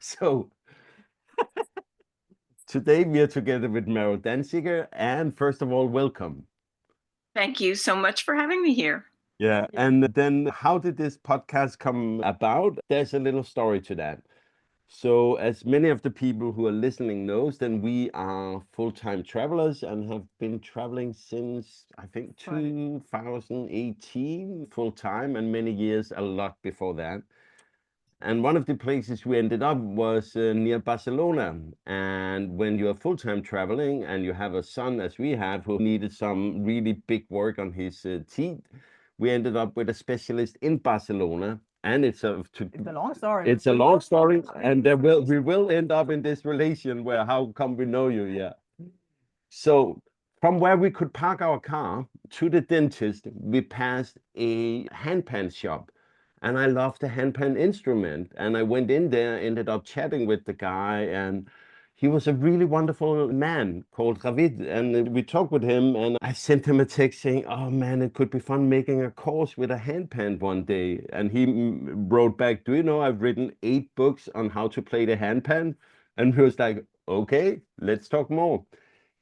So today we are together with Meryl Danziger, and first of all, welcome. Thank you so much for having me here. Yeah, and then how did this podcast come about? There's a little story to that. So, as many of the people who are listening knows, then we are full-time travelers and have been traveling since I think 2018 full-time, and many years a lot before that. And one of the places we ended up was near Barcelona. And when you are full-time traveling and you have a son, as we have, who needed some really big work on his teeth, we ended up with a specialist in Barcelona. And It's a long story. it's a long story, and we will end up in this relation where how come we know you? Yeah. So from where we could park our car to the dentist, we passed a handpan shop. And I loved the handpan instrument. And I went in there, ended up chatting with the guy, and he was a really wonderful man called Ravid. And we talked with him, and I sent him a text saying, "Oh man, it could be fun making a course with a handpan one day." And he wrote back, "Do you know I've written 8 books on how to play the handpan?" And he was like, "Okay, let's talk more."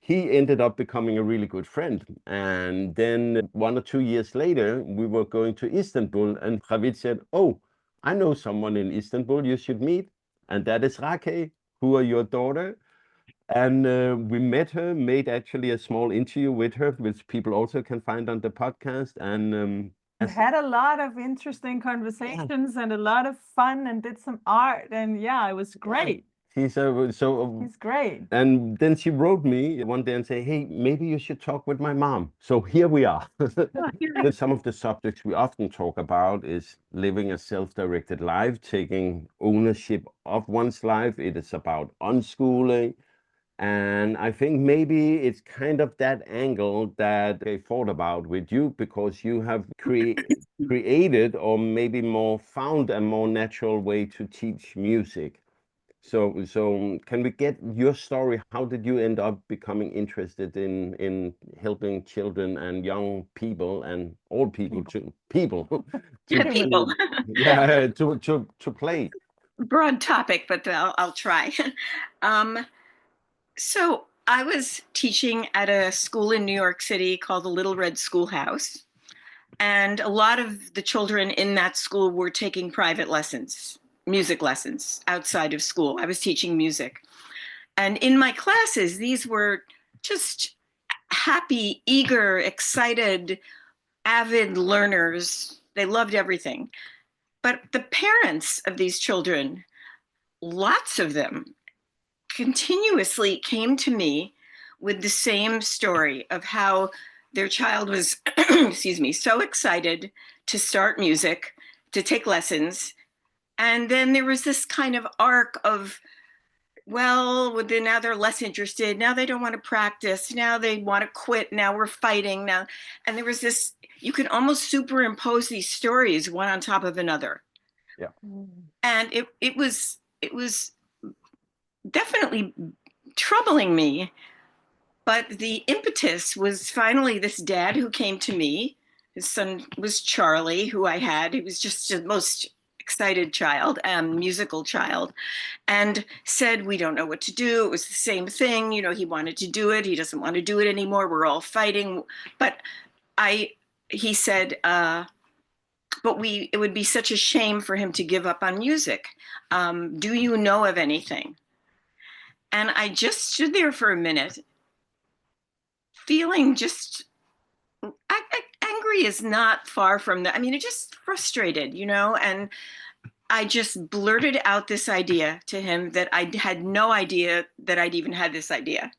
He ended up becoming a really good friend. And then 1 or 2 years later, we were going to Istanbul, and Javid said, "Oh, I know someone in Istanbul you should meet, and that is Rake, who are your daughter." And we met her, made actually a small interview with her, which people also can find on the podcast. And We had a lot of interesting conversations and a lot of fun and did some art. And yeah, it was great. He's He's great. and then she wrote me one day and say, "Hey, maybe you should talk with my mom." So here we are. Some of the subjects we often talk about is living a self-directed life, taking ownership of one's life. It is about unschooling. And I think maybe it's kind of that angle that I thought about with you, because you have created, or maybe more found, a more natural way to teach music. So can we get your story? How did you end up becoming interested in helping children and young people and old people to people People. yeah, to play? Broad topic, but I'll try. um, so I was teaching at a school in New York City called the Little Red Schoolhouse. And a lot of the children in that school were taking private lessons, music lessons outside of school. I was teaching music. And in my classes, these were just happy, eager, excited, avid learners. They loved everything. But the parents of these children, lots of them, continuously came to me with the same story of how their child was, excuse me, so excited to start music, to take lessons. And then there was this kind of arc of, well, now they're less interested. Now they don't want to practice. Now they want to quit. Now we're fighting. Now, and there was this, you can almost superimpose these stories one on top of another. Yeah. And it was definitely troubling me. But the impetus was finally this dad who came to me. His son was Charlie, who I had. He was just the most excited child, musical child, and said, "We don't know what to do." It was the same thing. You know, he wanted to do it. He doesn't want to do it anymore. We're all fighting. But he said, but it would be such a shame for him to give up on music. Do you know of anything? And I just stood there for a minute, feeling just angry is not far from that. I mean, it just frustrated, and I just blurted out this idea to him that I had no idea that I'd even had this idea.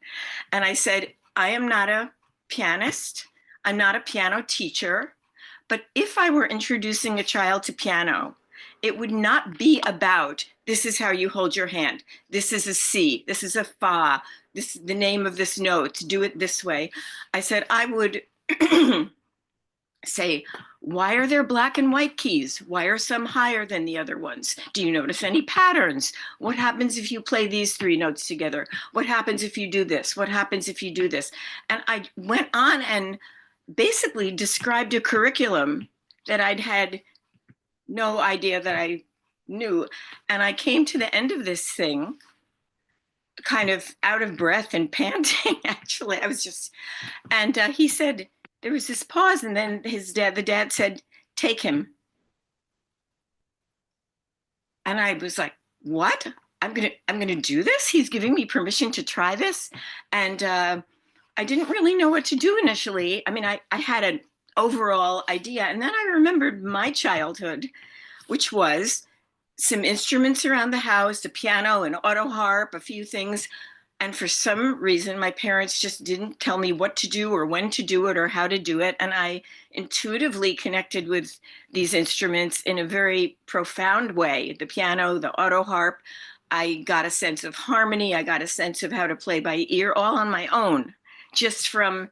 And I said, "I am not a pianist. I'm not a piano teacher. But if I were introducing a child to piano, it would not be about, this is how you hold your hand. This is a C. This is a fa. This is the name of this note. Do it this way." I said, I would say, "Why are there black and white keys? Why are some higher than the other ones? Do you notice any patterns? What happens if you play these 3 notes together? What happens if you do this? What happens if you do this?" And I went on and basically described a curriculum that I'd had no idea that I knew. And I came to the end of this thing kind of out of breath and panting, actually. I was just, and he said, there was this pause, and then the dad said, take him. And I was like, what? I'm gonna do this? He's giving me permission to try this? And I didn't really know what to do initially. I mean, I had an overall idea, and then I remembered my childhood, which was some instruments around the house, a piano, an auto harp, a few things. And for some reason, my parents just didn't tell me what to do or when to do it or how to do it. And I intuitively connected with these instruments in a very profound way. The piano, the auto harp, I got a sense of harmony. I got a sense of how to play by ear all on my own, just from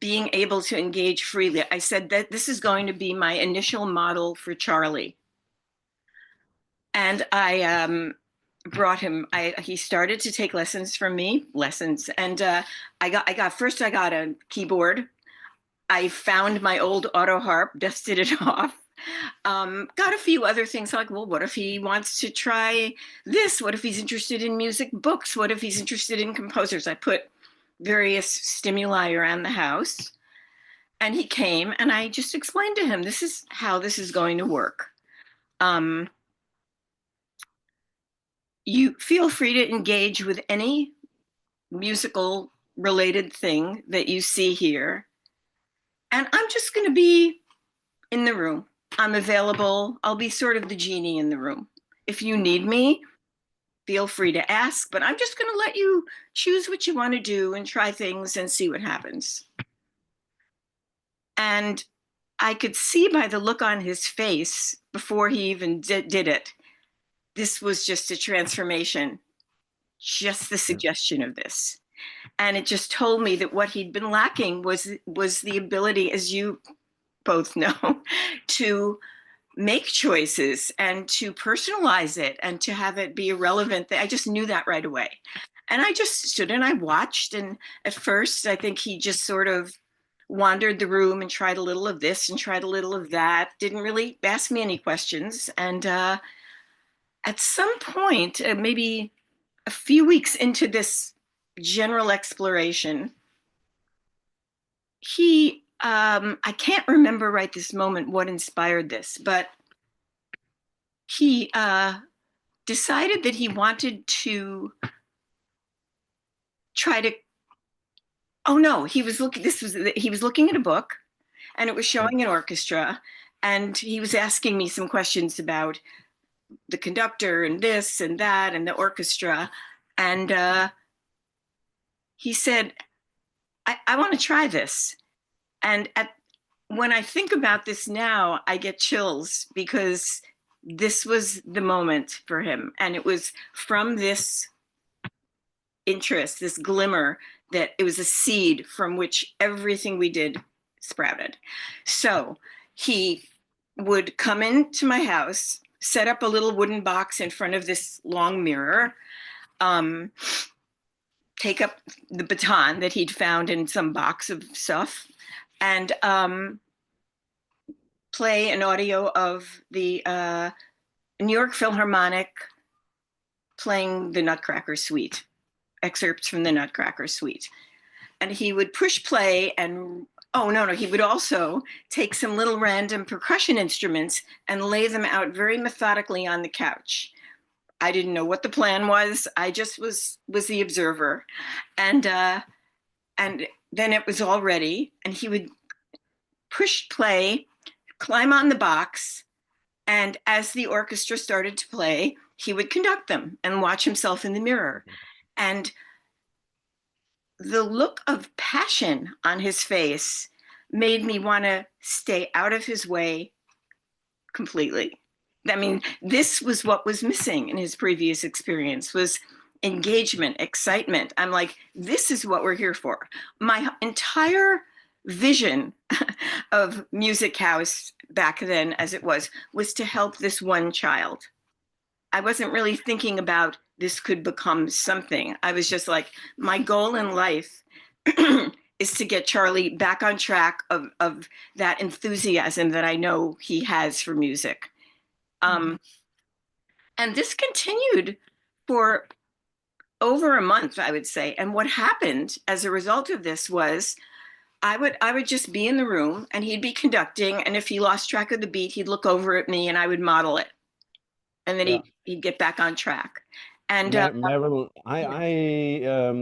being able to engage freely. I said that this is going to be my initial model for Charlie. And I brought him, he started to take lessons from me, and I got a keyboard. I found my old auto harp, dusted it off, got a few other things like, well, what if he wants to try this? What if he's interested in music books? What if he's interested in composers? I put various stimuli around the house, and he came, and I just explained to him, this is how this is going to work. You feel free to engage with any musical related thing that you see here. And I'm just going to be in the room. I'm available. I'll be sort of the genie in the room. If you need me, feel free to ask, but I'm just going to let you choose what you want to do and try things and see what happens. And I could see by the look on his face before he even did it, this was just a transformation, just the suggestion of this. And it just told me that what he'd been lacking was the ability, as you both know, to make choices and to personalize it and to have it be irrelevant. I just knew that right away. And I just stood and I watched. And at first, I think he just sort of wandered the room and tried a little of this and tried a little of that, didn't really ask me any questions. And at some point, maybe a few weeks into this general exploration, I can't remember right this moment what inspired this, but he decided that he wanted to try to, oh no, he was looking at a book, and it was showing an orchestra, and he was asking me some questions about the conductor and this and that and the orchestra. And he said, I want to try this. And when I think about this now, I get chills, because this was the moment for him. And it was from this interest, this glimmer, that it was a seed from which everything we did sprouted. So he would come into my house, set up a little wooden box in front of this long mirror, take up the baton that he'd found in some box of stuff, and play an audio of the New York Philharmonic playing the Nutcracker Suite, excerpts from the Nutcracker Suite. And he would push play, and he would also take some little random percussion instruments and lay them out very methodically on the couch. I didn't know what the plan was. I just was the observer. And then it was all ready, and he would push play, climb on the box, and as the orchestra started to play, he would conduct them and watch himself in the mirror. And the look of passion on his face made me want to stay out of his way completely. I mean, this was what was missing in his previous experience, was engagement, excitement. I'm like, this is what we're here for. My entire vision of Music House back then, as it was to help this one child. I wasn't really thinking about this could become something. I was just like, my goal in life is to get Charlie back on track of that enthusiasm that I know he has for music. And this continued for over a month, I would say. And what happened as a result of this was I would just be in the room and he'd be conducting. And if he lost track of the beat, he'd look over at me and I would model it. And then Yeah. he'd get back on track. And Meryl, yeah.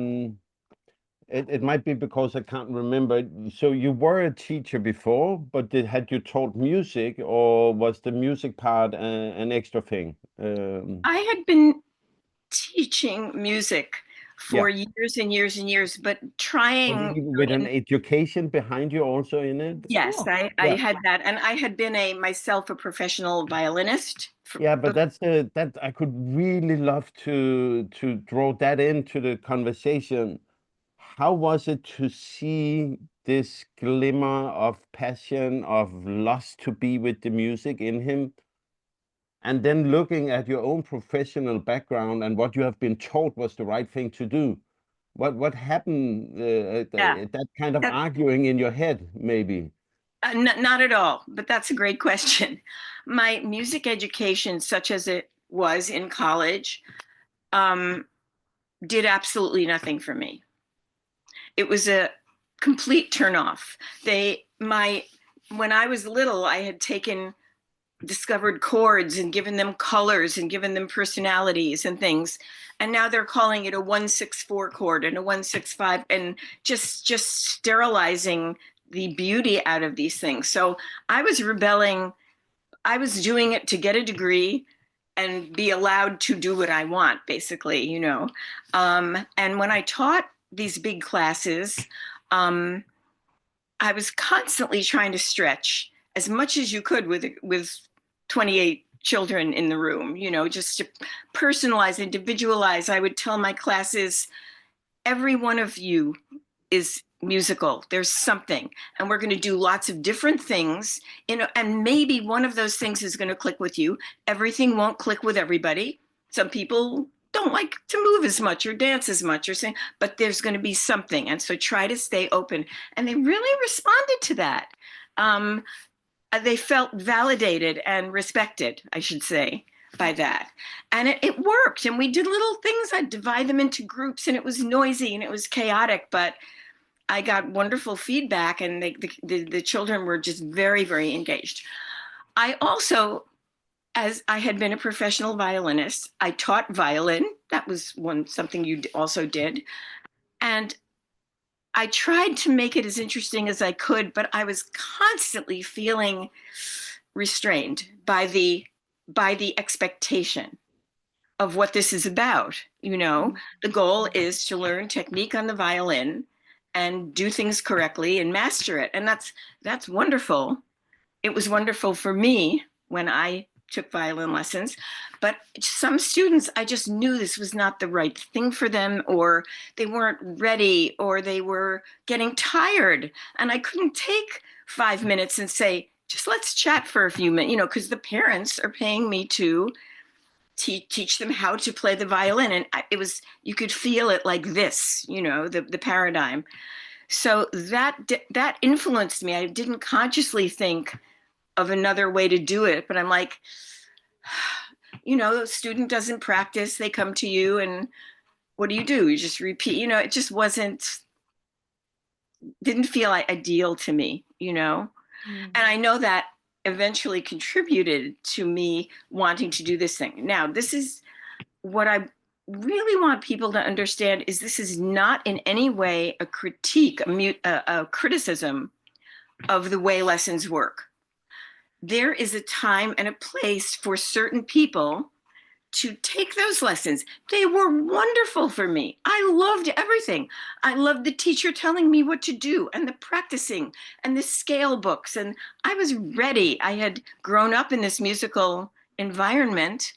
it might be because I can't remember. So you were a teacher before, but had you taught music, or was the music part an extra thing? I had been teaching music Yeah. for years and years and years, but But trying. with an education behind you also in it? Yes, Oh, I yeah. had that. And I had been myself a professional violinist. Yeah, but that I could really love to draw that into the conversation. How was it to see this glimmer of passion, of lust to be with the music in him? And then looking at your own professional background and what you have been taught was the right thing to do. What happened, Yeah, that kind of that, arguing in your head, maybe? not at all, but that's a great question. My music education, such as it was in college, um, did absolutely nothing for me. It was a complete turnoff. When I was little, I had discovered chords and given them colors and given them personalities and things. And now they're calling it a 1-6-4 chord and a 1-6-5 and just sterilizing the beauty out of these things. So I was rebelling. I was doing it to get a degree and be allowed to do what I want, basically, you know. And when I taught these big classes, um, I was constantly trying to stretch as much as you could with 28 children in the room, you know, just to personalize, individualize. I would tell my classes, every one of you is musical. There's something, and we're going to do lots of different things, and maybe one of those things is going to click with you. Everything won't click with everybody. Some people don't like to move as much or dance as much or sing, but there's going to be something. And so try to stay open. And they really responded to that. They felt validated and respected, I should say, by that. And it worked. And we did little things. I'd divide them into groups, and it was noisy and it was chaotic, but I got wonderful feedback, and the children were just very, very engaged. I also, as I had been a professional violinist, I taught violin. That was something you also did. And I tried to make it as interesting as I could, but I was constantly feeling restrained by the expectation of what this is about. You know, the goal is to learn technique on the violin and do things correctly and master it. And that's wonderful. It was wonderful for me when I took violin lessons, but some students, I just knew this was not the right thing for them, or they weren't ready, or they were getting tired. And I couldn't take 5 minutes and say, just let's chat for a few minutes, you know, because the parents are paying me to teach them how to play the violin. And you could feel it like this, you know, the paradigm. So that influenced me. I didn't consciously think of another way to do it, but I'm like, you know, the student doesn't practice, they come to you, and what do? You just repeat, you know. It just didn't feel ideal to me, you know. And I know that eventually contributed to me wanting to do this thing. Now, this is what I really want people to understand, is this is not in any way a critique, a criticism of the way lessons work. There is a time and a place for certain people to take those lessons. They were wonderful for me. I loved everything. I loved the teacher telling me what to do, and the practicing, and the scale books. And I was ready. I had grown up in this musical environment,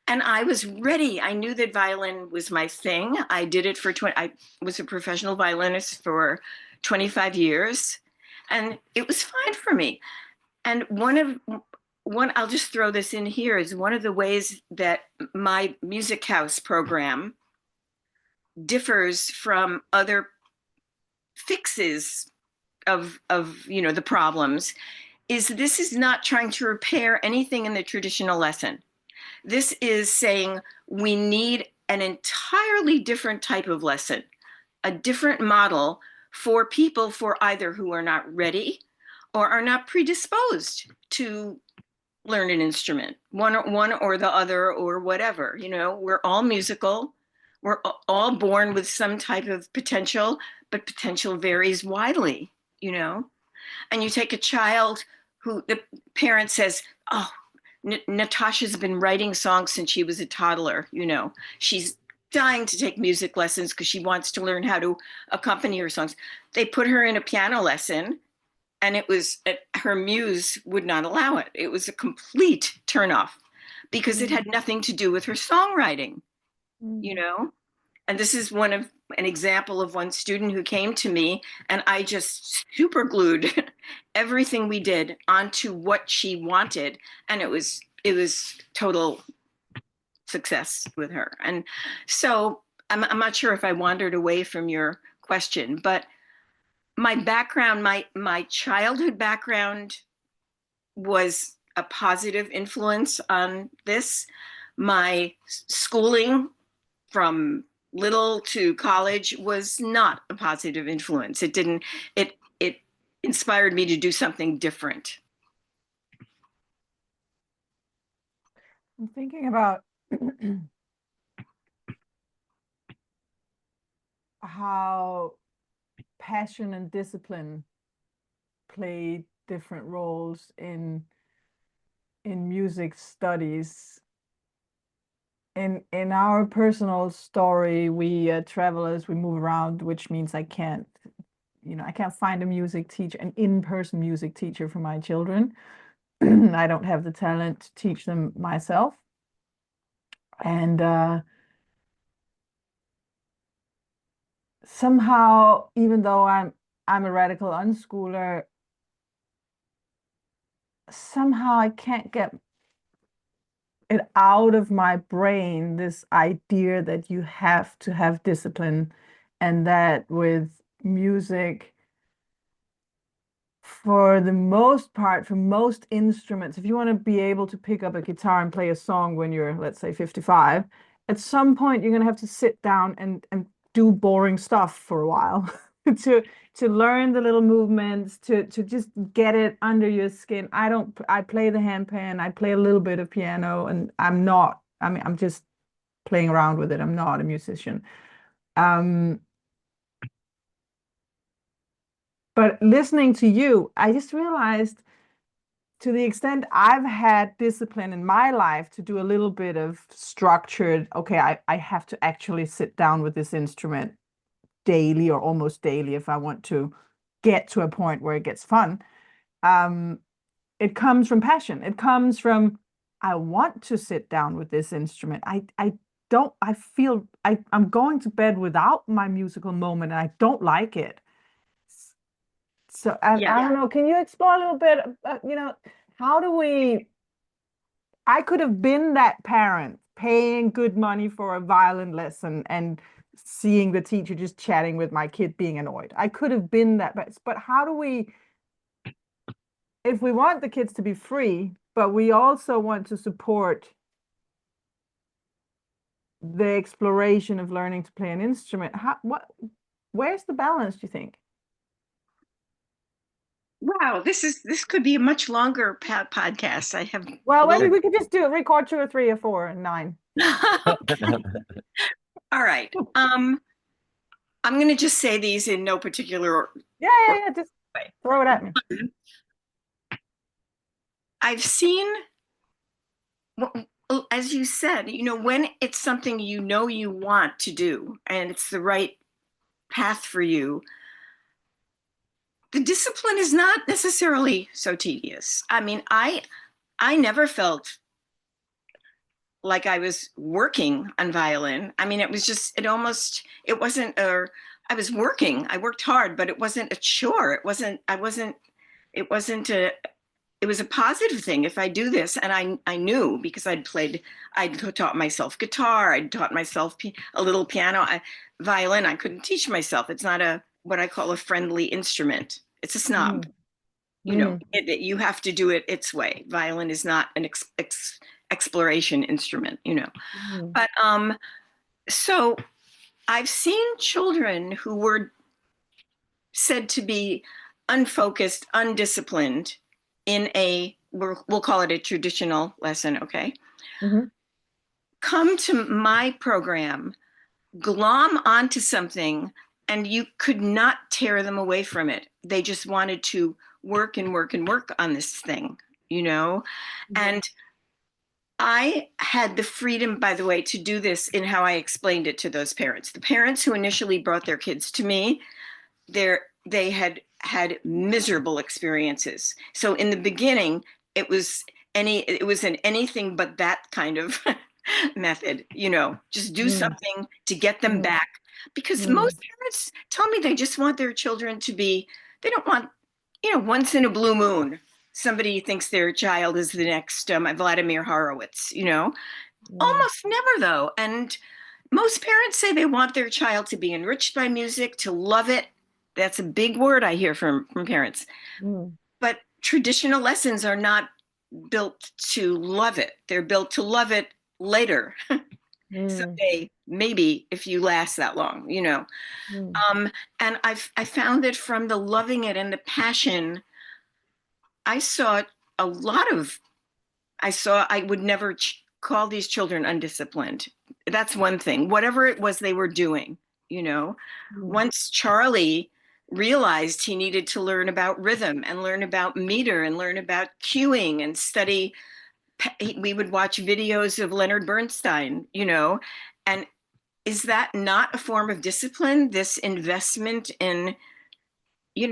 and I was ready. I knew that violin was my thing. I did it I was a professional violinist for 25 years, and it was fine for me. And I'll just throw this in here, is one of the ways that my music house program differs from other fixes of you know, the problems, is this is not trying to repair anything in the traditional lesson. This is saying we need an entirely different type of lesson, a different model for people for either who are not ready or are not predisposed to learn an instrument, one or the other or whatever. You know, we're all musical. We're all born with some type of potential, but potential varies widely, you know. And you take a child who the parent says, oh, Natasha's been writing songs since she was a toddler, you know. She's dying to take music lessons because she wants to learn how to accompany her songs. They put her in a piano lesson, and it was her muse would not allow it. It was a complete turnoff because it had nothing to do with her songwriting, you know. And this is an example of one student who came to me, and I just super glued everything we did onto what she wanted, and it was total success with her. And so I'm not sure if I wandered away from your question, but my background, my childhood background was a positive influence on this. My schooling from little to college was not a positive influence. It inspired me to do something different. I'm thinking about how passion and discipline play different roles in music studies. In our personal story, we travelers, we move around, which means I can't find an in-person music teacher for my children. I don't have the talent to teach them myself. And somehow, even though I'm a radical unschooler, somehow I can't get it out of my brain, this idea that you have to have discipline, and that with music, for the most part, for most instruments, if you want to be able to pick up a guitar and play a song when you're, let's say, 55, at some point you're going to have to sit down and do boring stuff for a while to learn the little movements, to just get it under your skin. I play the handpan, I play a little bit of piano, and I'm just playing around with it. I'm not a musician. But listening to you, I just realized, to the extent I've had discipline in my life to do a little bit of structured, okay, I have to actually sit down with this instrument daily or almost daily if I want to get to a point where it gets fun. It comes from passion. It comes from, I want to sit down with this instrument. I feel I'm going to bed without my musical moment, and I don't like it. So I don't know, can you explore a little bit, how do I could have been that parent paying good money for a violin lesson and seeing the teacher just chatting with my kid being annoyed. I could have been that, but how do we, if we want the kids to be free, but we also want to support the exploration of learning to play an instrument, where's the balance, do you think? Wow, this could be a much longer podcast. I have. Well, maybe we could just record 2 or 3 or 4 and 9. All right. I'm going to just say these in no particular order. Yeah. Just throw it at me. I've seen, as you said, when it's something you want to do and it's the right path for you, the discipline is not necessarily so tedious. I mean, I never felt like I was working on violin. I mean, it was working. I worked hard, but it wasn't a chore. It was a positive thing. If I do this, and I knew, because I'd taught myself guitar, I'd taught myself a little piano. Violin, I couldn't teach myself. It's not what I call a friendly instrument. It's a snob. You have to do it its way. Violin is not an exploration instrument, Mm. But so I've seen children who were said to be unfocused, undisciplined in we'll call it a traditional lesson, okay? Mhm. Come to my program, glom onto something, and you could not tear them away from it. They just wanted to work and work and work on this thing, And I had the freedom, by the way, to do this in how I explained it to those parents. The parents who initially brought their kids to me, they had miserable experiences. So in the beginning, it was an anything but that kind of method, just do something to get them back. Because most parents tell me they just want their children to be, they don't want, once in a blue moon, somebody thinks their child is the next Vladimir Horowitz, Almost never, though. And most parents say they want their child to be enriched by music, to love it. That's a big word I hear from parents. But traditional lessons are not built to love it. They're built to love it later. Someday, maybe, if you last that long, And I found that from the loving it and the passion, I saw a lot of, I would never call these children undisciplined. That's one thing. Whatever it was they were doing, Once Charlie realized he needed to learn about rhythm and learn about meter and learn about cueing and study, we would watch videos of Leonard Bernstein, and is that not a form of discipline? This investment in,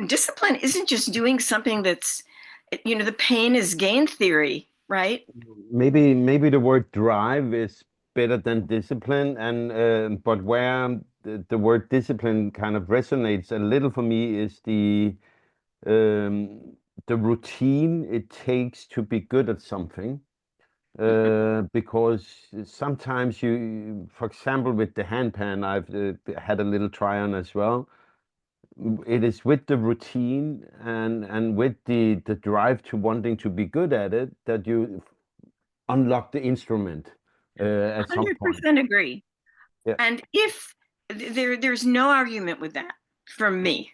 discipline isn't just doing something that's, the pain is gain theory, right? Maybe the word drive is better than discipline, and but where the word discipline kind of resonates a little for me is the routine it takes to be good at something. Because sometimes you, for example, with the handpan, I've had a little try on as well. It is with the routine and with the drive to wanting to be good at it that you unlock the instrument at some point. 100% agree. Yeah. And if there's no argument with that from me.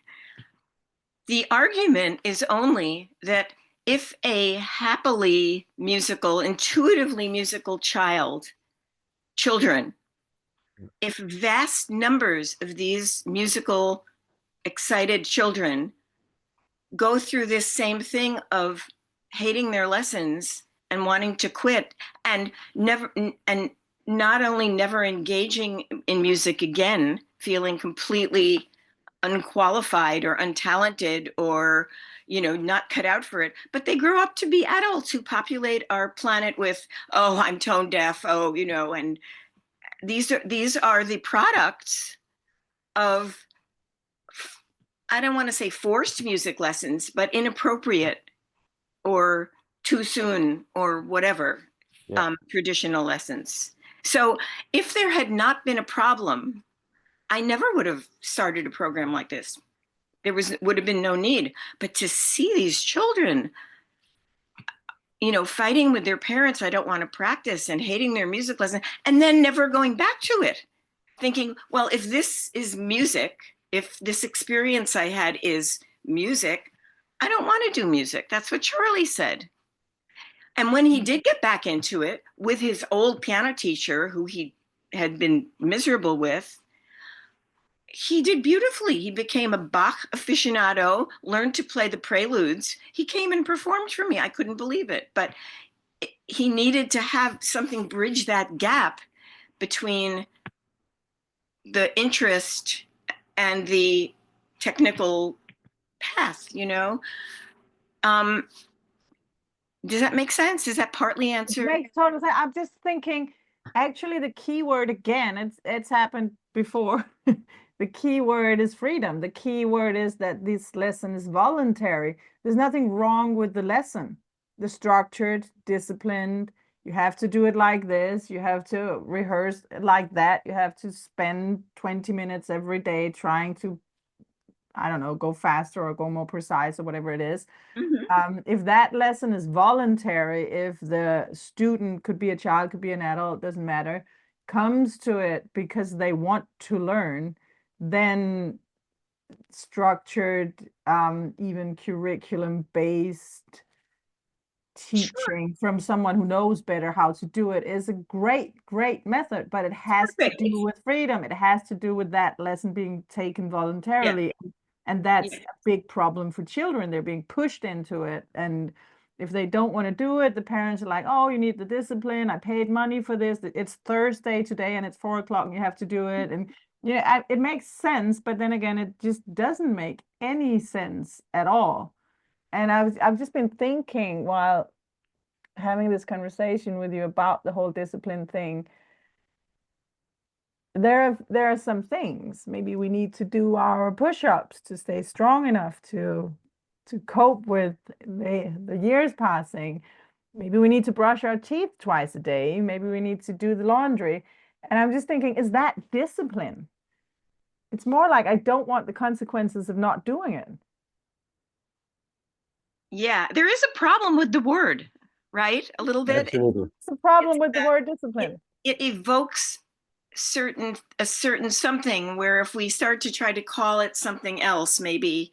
The argument is only that if a happily musical, intuitively musical children, if vast numbers of these musical excited children go through this same thing of hating their lessons and wanting to quit and not only never engaging in music again, feeling completely unqualified or untalented or not cut out for it, but they grow up to be adults who populate our planet with, oh, I'm tone deaf, oh, and these are the products of, I don't want to say forced music lessons, but inappropriate or too soon or whatever. Traditional lessons. So if there had not been a problem, I never would have started a program like this. There would have been no need. But to see these children, fighting with their parents, I don't want to practice, and hating their music lesson, and then never going back to it, thinking, well, if this is music, if this experience I had is music, I don't want to do music. That's what Charlie said. And when he did get back into it with his old piano teacher, who he had been miserable with, he did beautifully. He became a Bach aficionado, learned to play the preludes. He came and performed for me. I couldn't believe it. But he needed to have something bridge that gap between the interest and the technical path, Does that make sense? Does that partly answer? It makes total sense. I'm just thinking, actually, the key word again, it's happened before. The key word is freedom. The key word is that this lesson is voluntary. There's nothing wrong with the lesson. The structured, disciplined, you have to do it like this. You have to rehearse like that. You have to spend 20 minutes every day trying to I don't know, go faster or go more precise or whatever it is. Mhm. If that lesson is voluntary, if the student, could be a child, could be an adult, doesn't matter, comes to it because they want to learn, then structured, even curriculum-based Sure. teaching from someone who knows better how to do it is a great method, but it has to Perfect. do with freedom. It has to do with that lesson being taken Yeah. voluntarily. And that's Yeah. a big problem for children. They're being pushed into it. And if they don't want to do it, the parents are like, oh, you need the discipline. I paid money for this. It's Thursday today and it's 4 o'clock and you have to do it. And yeah, it makes sense, but then again, it just doesn't make any sense at all. And I've just been thinking while having this conversation with you about the whole discipline thing. There are some things. Maybe we need to do our push-ups to stay strong enough to cope with the years passing. Maybe we need to brush our teeth twice a day. Maybe we need to do the laundry. And I'm just thinking, is that discipline? It's more like I don't want the consequences of not doing it. Yeah. There is a problem with the word, right? A little bit. Absolutely. It's the problem It's with the word it, discipline. it evokes a certain something where if we start to try to call it something else, maybe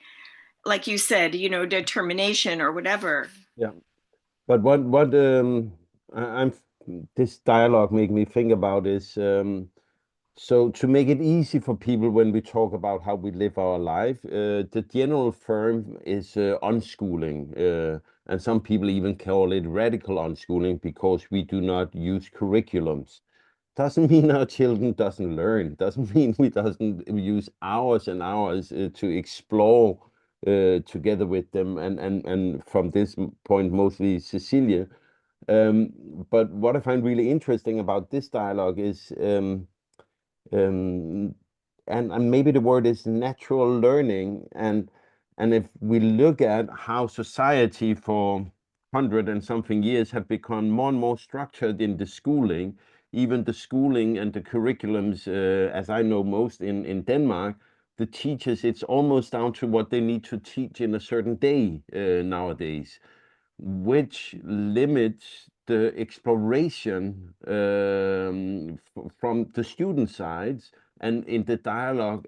like you said, determination or whatever. Yeah. But what I'm this dialogue make me think about is so to make it easy for people when we talk about how we live our life, the general term is unschooling, and some people even call it radical unschooling because we do not use curriculums. Doesn't mean our children doesn't learn. Doesn't mean we doesn't use hours and hours to explore together with them, and from this point mostly Cecilia. Um, but what I find really interesting about this dialogue is um, and maybe the word is natural learning, and if we look at how society for 100 and something years have become more and more structured in the schooling, even the schooling and the curriculums, as I know most in Denmark, the teachers, it's almost down to what they need to teach in a certain day nowadays, which limits the exploration from the student sides, and in the dialogue,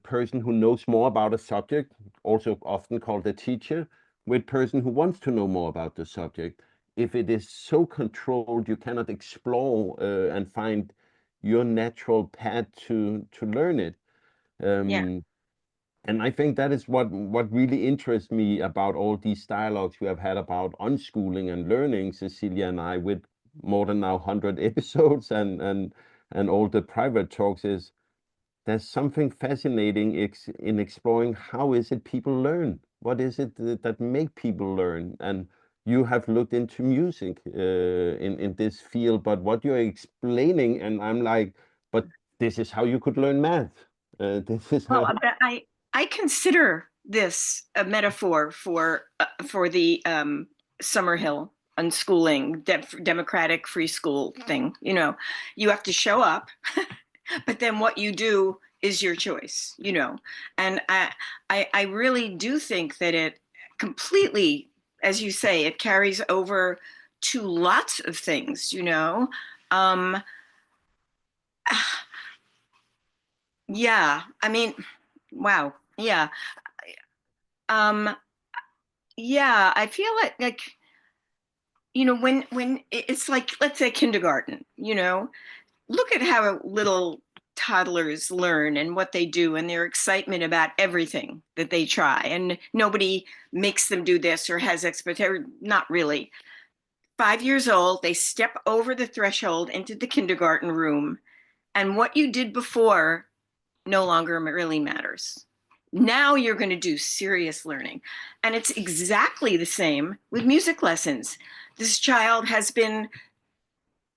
person who knows more about a subject, also often called a teacher, with person who wants to know more about the subject. If it is so controlled, you cannot explore and find your natural path to learn it. Yeah. Um, and I think that is what really interests me about all these dialogues we have had about unschooling and learning, Cecilia and I, with more than now 100 episodes and all the private talks, is there's something fascinating in exploring how is it people learn? What is it that make people learn? And you have looked into music in this field, but what you're explaining, and I'm like, but this is how you could learn math. This is Well, how. I consider this a metaphor for the Summerhill unschooling democratic free school thing. You have to show up, but then what you do is your choice. And I really do think that it completely, as you say, it carries over to lots of things. Um, yeah, I mean, wow, yeah. Um, yeah, I feel like when it's like, let's say kindergarten, look at how little toddlers learn and what they do and their excitement about everything that they try, and nobody makes them do this or has expectation. Not really. 5 years old, they step over the threshold into the kindergarten room, and what you did before no longer really matters. Now you're going to do serious learning. And it's exactly the same with music lessons. This child has been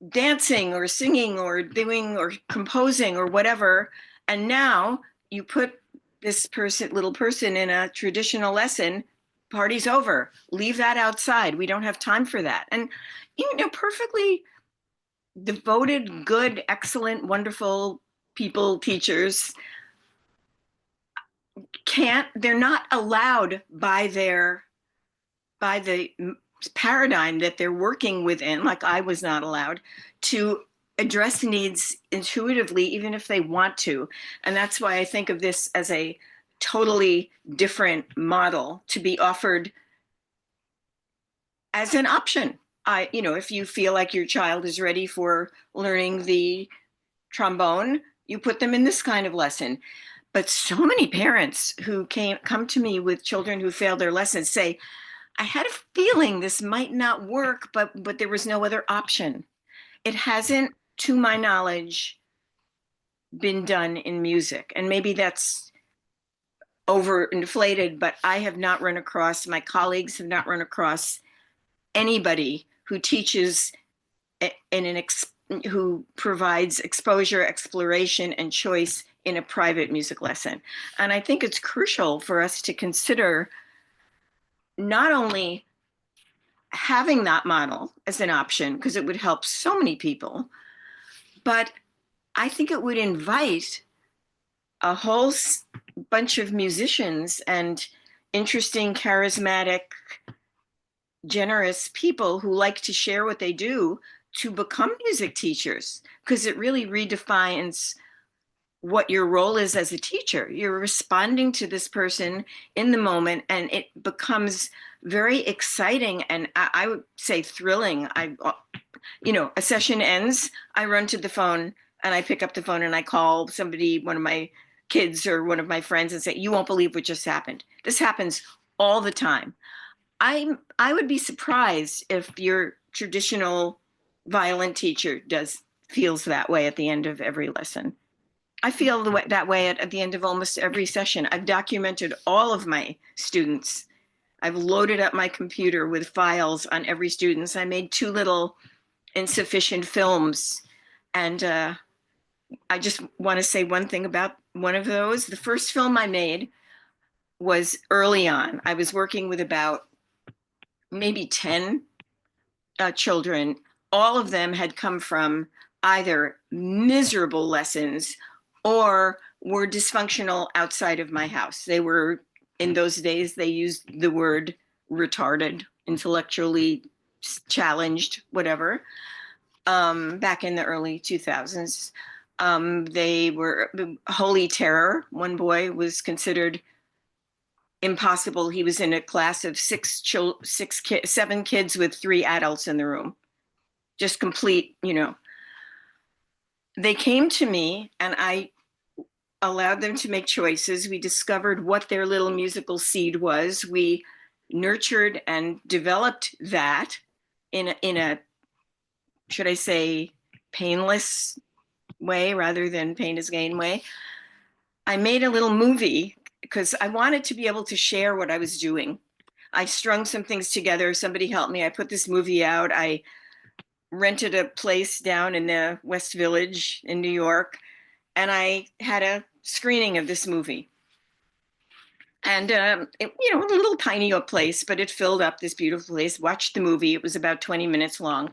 dancing or singing or doing or composing or whatever. And now you put this little person in a traditional lesson, party's over. Leave that outside. We don't have time for that. And, perfectly devoted, good, excellent, wonderful people, teachers, they're not allowed by the paradigm that they're working within, like I was not allowed to address needs intuitively, even if they want to. And that's why I think of this as a totally different model to be offered as an option. If you feel like your child is ready for learning the trombone, you put them in this kind of lesson. But so many parents who come to me with children who failed their lessons say, I had a feeling this might not work, but there was no other option. It hasn't, to my knowledge, been done in music. And maybe that's overinflated, but I have not run across, my colleagues have not run across anybody who teaches who provides exposure, exploration, and choice in a private music lesson. And I think it's crucial for us to consider not only having that model as an option, because it would help so many people, but I think it would invite a whole bunch of musicians and interesting, charismatic, generous people who like to share what they do to become music teachers, because it really redefines what your role is as a teacher. You're responding to this person in the moment, and it becomes very exciting and I would say thrilling. A session ends, I run to the phone and I pick up the phone and I call somebody, one of my kids or one of my friends, and say, you won't believe what just happened. This happens all the time. I would be surprised if your traditional violin teacher feels that way at the end of every lesson. I feel that way at the end of almost every session. I've documented all of my students. I've loaded up my computer with files on every student. I made 2 little insufficient films. And I just want to say one thing about one of those. The first film I made was early on. I was working with about maybe 10 children. All of them had come from either miserable lessons or were dysfunctional outside of my house. They were, in those days, they used the word retarded, intellectually challenged, whatever, back in the early 2000s. They were holy terror. One boy was considered impossible. He was in a class of 7 kids with 3 adults in the room. Just complete, They came to me and I allowed them to make choices. We discovered what their little musical seed was. We nurtured and developed that in a should I say, painless way rather than pain is gain way. I made a little movie because I wanted to be able to share what I was doing. I strung some things together. Somebody helped me. I put this movie out. I rented a place down in the West Village in New York, and I had a screening of this movie. And, a little tiny place, but it filled up this beautiful place. Watched the movie. It was about 20 minutes long.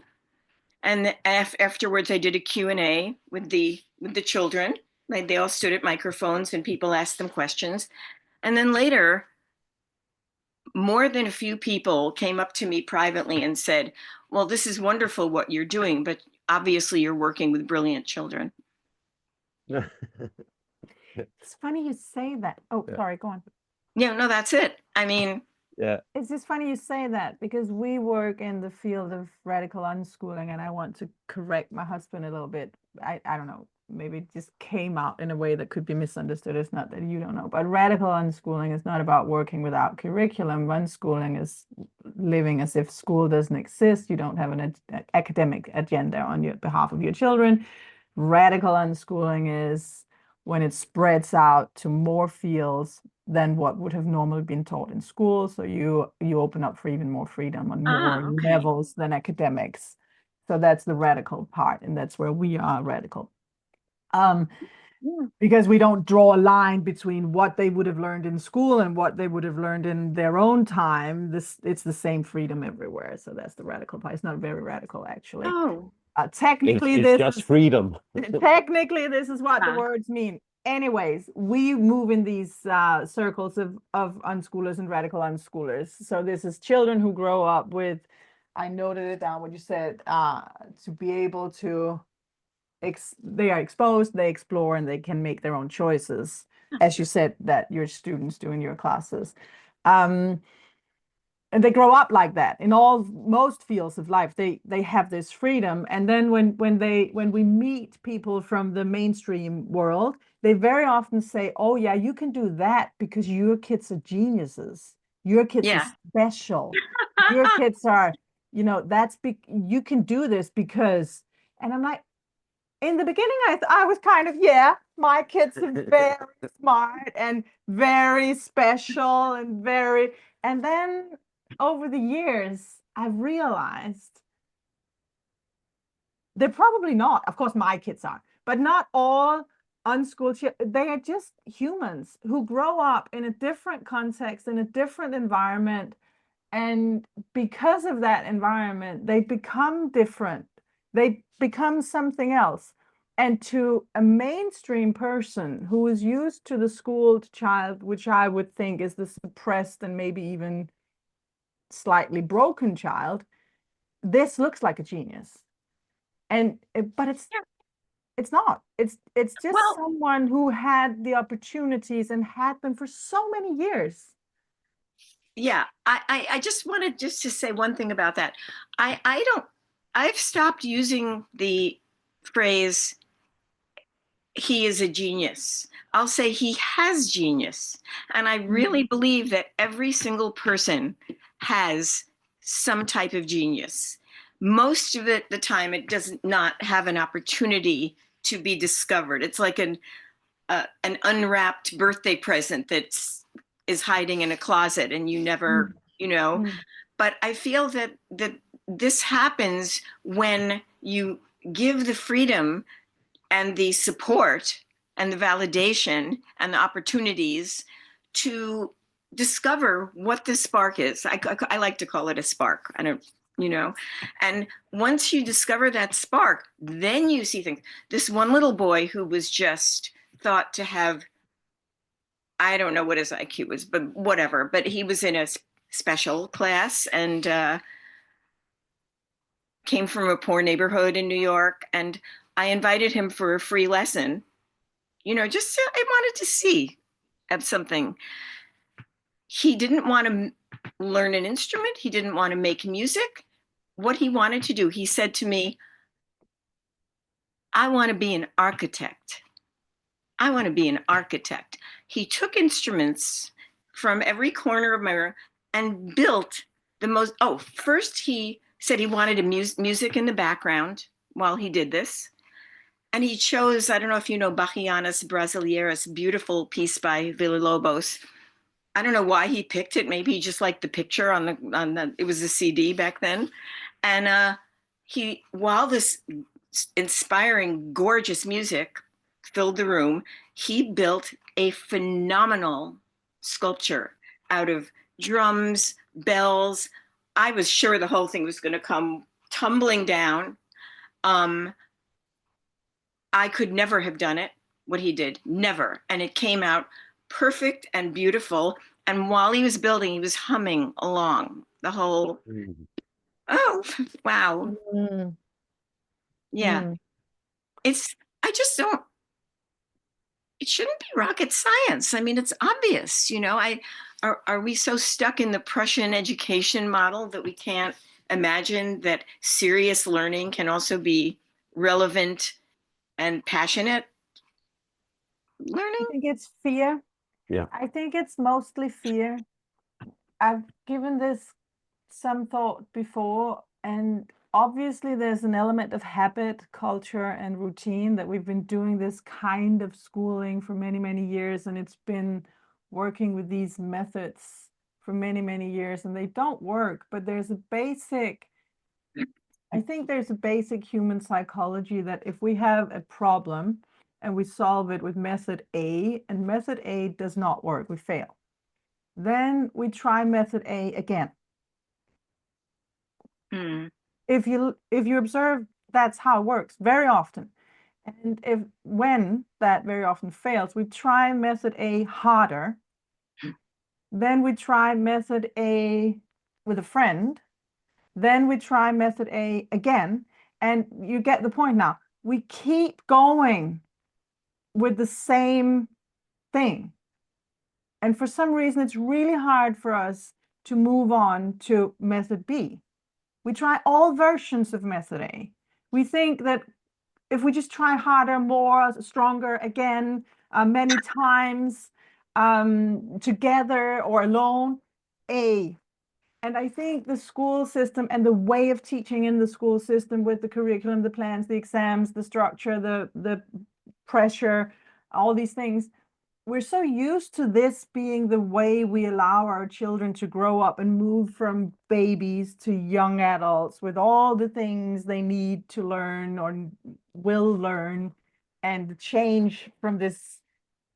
And afterwards, I did a Q&A with the children. They all stood at microphones and people asked them questions. And then later, more than a few people came up to me privately and said, well, this is wonderful what you're doing, but obviously you're working with brilliant children. It's funny you say that. Oh, yeah. Sorry, go on. Yeah, no, that's it. I mean, yeah. It's just funny you say that because we work in the field of radical unschooling, and I want to correct my husband a little bit. I don't know, maybe it just came out in a way that could be misunderstood. It's not that you don't know, but radical unschooling is not about working without curriculum. Unschooling is living as if school doesn't exist. You don't have an academic agenda on your behalf of your children. Radical unschooling is when it spreads out to more fields than what would have normally been taught in school. So you open up for even more freedom on more levels than academics. So that's the radical part, and that's where we are radical. Because we don't draw a line between what they would have learned in school and what they would have learned in their own time. It's the same freedom everywhere. So that's the radical part. It's not very radical, actually. Oh. Technically, it's just freedom. Technically, this is what the words mean. anyways, we move in these circles of unschoolers and radical unschoolers. So this is children who grow up with, I noted it down what you said, to be able to, they are exposed, they explore, and they can make their own choices, as you said that your students do in your classes. And they grow up like that in most fields of life. They have this freedom, and then when we meet people from the mainstream world, they very often say, oh yeah, you can do that because your kids are geniuses, your kids are special, your kids are, you know, you can do this because. And I'm like, in the beginning I was kind of, yeah, my kids are very smart and very special and then over the years, I've realized they're probably not. Of course, my kids are, but not all unschooled children. They are just humans who grow up in a different context, in a different environment. And because of that environment, they become different. They become something else. And to a mainstream person who is used to the schooled child, which I would think is the suppressed and maybe even slightly broken child, this looks like a genius. But it's not. It's just someone who had the opportunities and had them for so many years. Yeah, I just wanted to say one thing about that. I've stopped using the phrase he is a genius. I'll say he has genius. And I really believe that every single person has some type of genius. Most of it, the time, it does not have an opportunity to be discovered. It's like an unwrapped birthday present that is hiding in a closet and you never, you know. But I feel that this happens when you give the freedom and the support and the validation and the opportunities to discover what the spark is. I like to call it a spark. I don't, you know, and once you discover that spark, then you see things. This one little boy who was just thought to have, I don't know what his IQ was, but whatever, but he was in a special class and came from a poor neighborhood in New York. And I invited him for a free lesson, you know, just I wanted to see something. He didn't want to learn an instrument. He didn't want to make music. What he wanted to do, he said to me, I want to be an architect. I want to be an architect. He took instruments from every corner of my room and built the most, first he said he wanted music in the background while he did this. And he chose, I don't know if you know Bachianas Brasileiras, beautiful piece by Villa-Lobos. I don't know why he picked it. Maybe he just liked the picture on the it was a CD back then. And while this inspiring, gorgeous music filled the room, he built a phenomenal sculpture out of drums, bells. I was sure the whole thing was going to come tumbling down. I could never have done it, what he did, never. And it came out perfect and beautiful. And while he was building, he was humming along the whole, oh, wow. Yeah. I just don't, it shouldn't be rocket science. I mean, it's obvious, you know, are we so stuck in the Prussian education model that we can't imagine that serious learning can also be relevant and passionate learning? I think it's fear. Yeah. I think it's mostly fear. I've given this some thought before, and obviously there's an element of habit, culture, and routine that we've been doing this kind of schooling for many, many years, and it's been working with these methods for many, many years, and they don't work, but I think there's a basic human psychology that if we have a problem and we solve it with method A, and method A does not work, we fail. Then we try method A again. If you observe, that's how it works very often. And when that very often fails, we try method A harder. Then we try method A with a friend. Then we try method A again. And you get the point now. We keep going with the same thing. And for some reason, it's really hard for us to move on to method B. We try all versions of method A. We think that if we just try harder, more, stronger, again, many times, together or alone, A. And I think the school system and the way of teaching in the school system with the curriculum, the plans, the exams, the structure, the pressure, all these things, we're so used to this being the way we allow our children to grow up and move from babies to young adults with all the things they need to learn or will learn, and change from this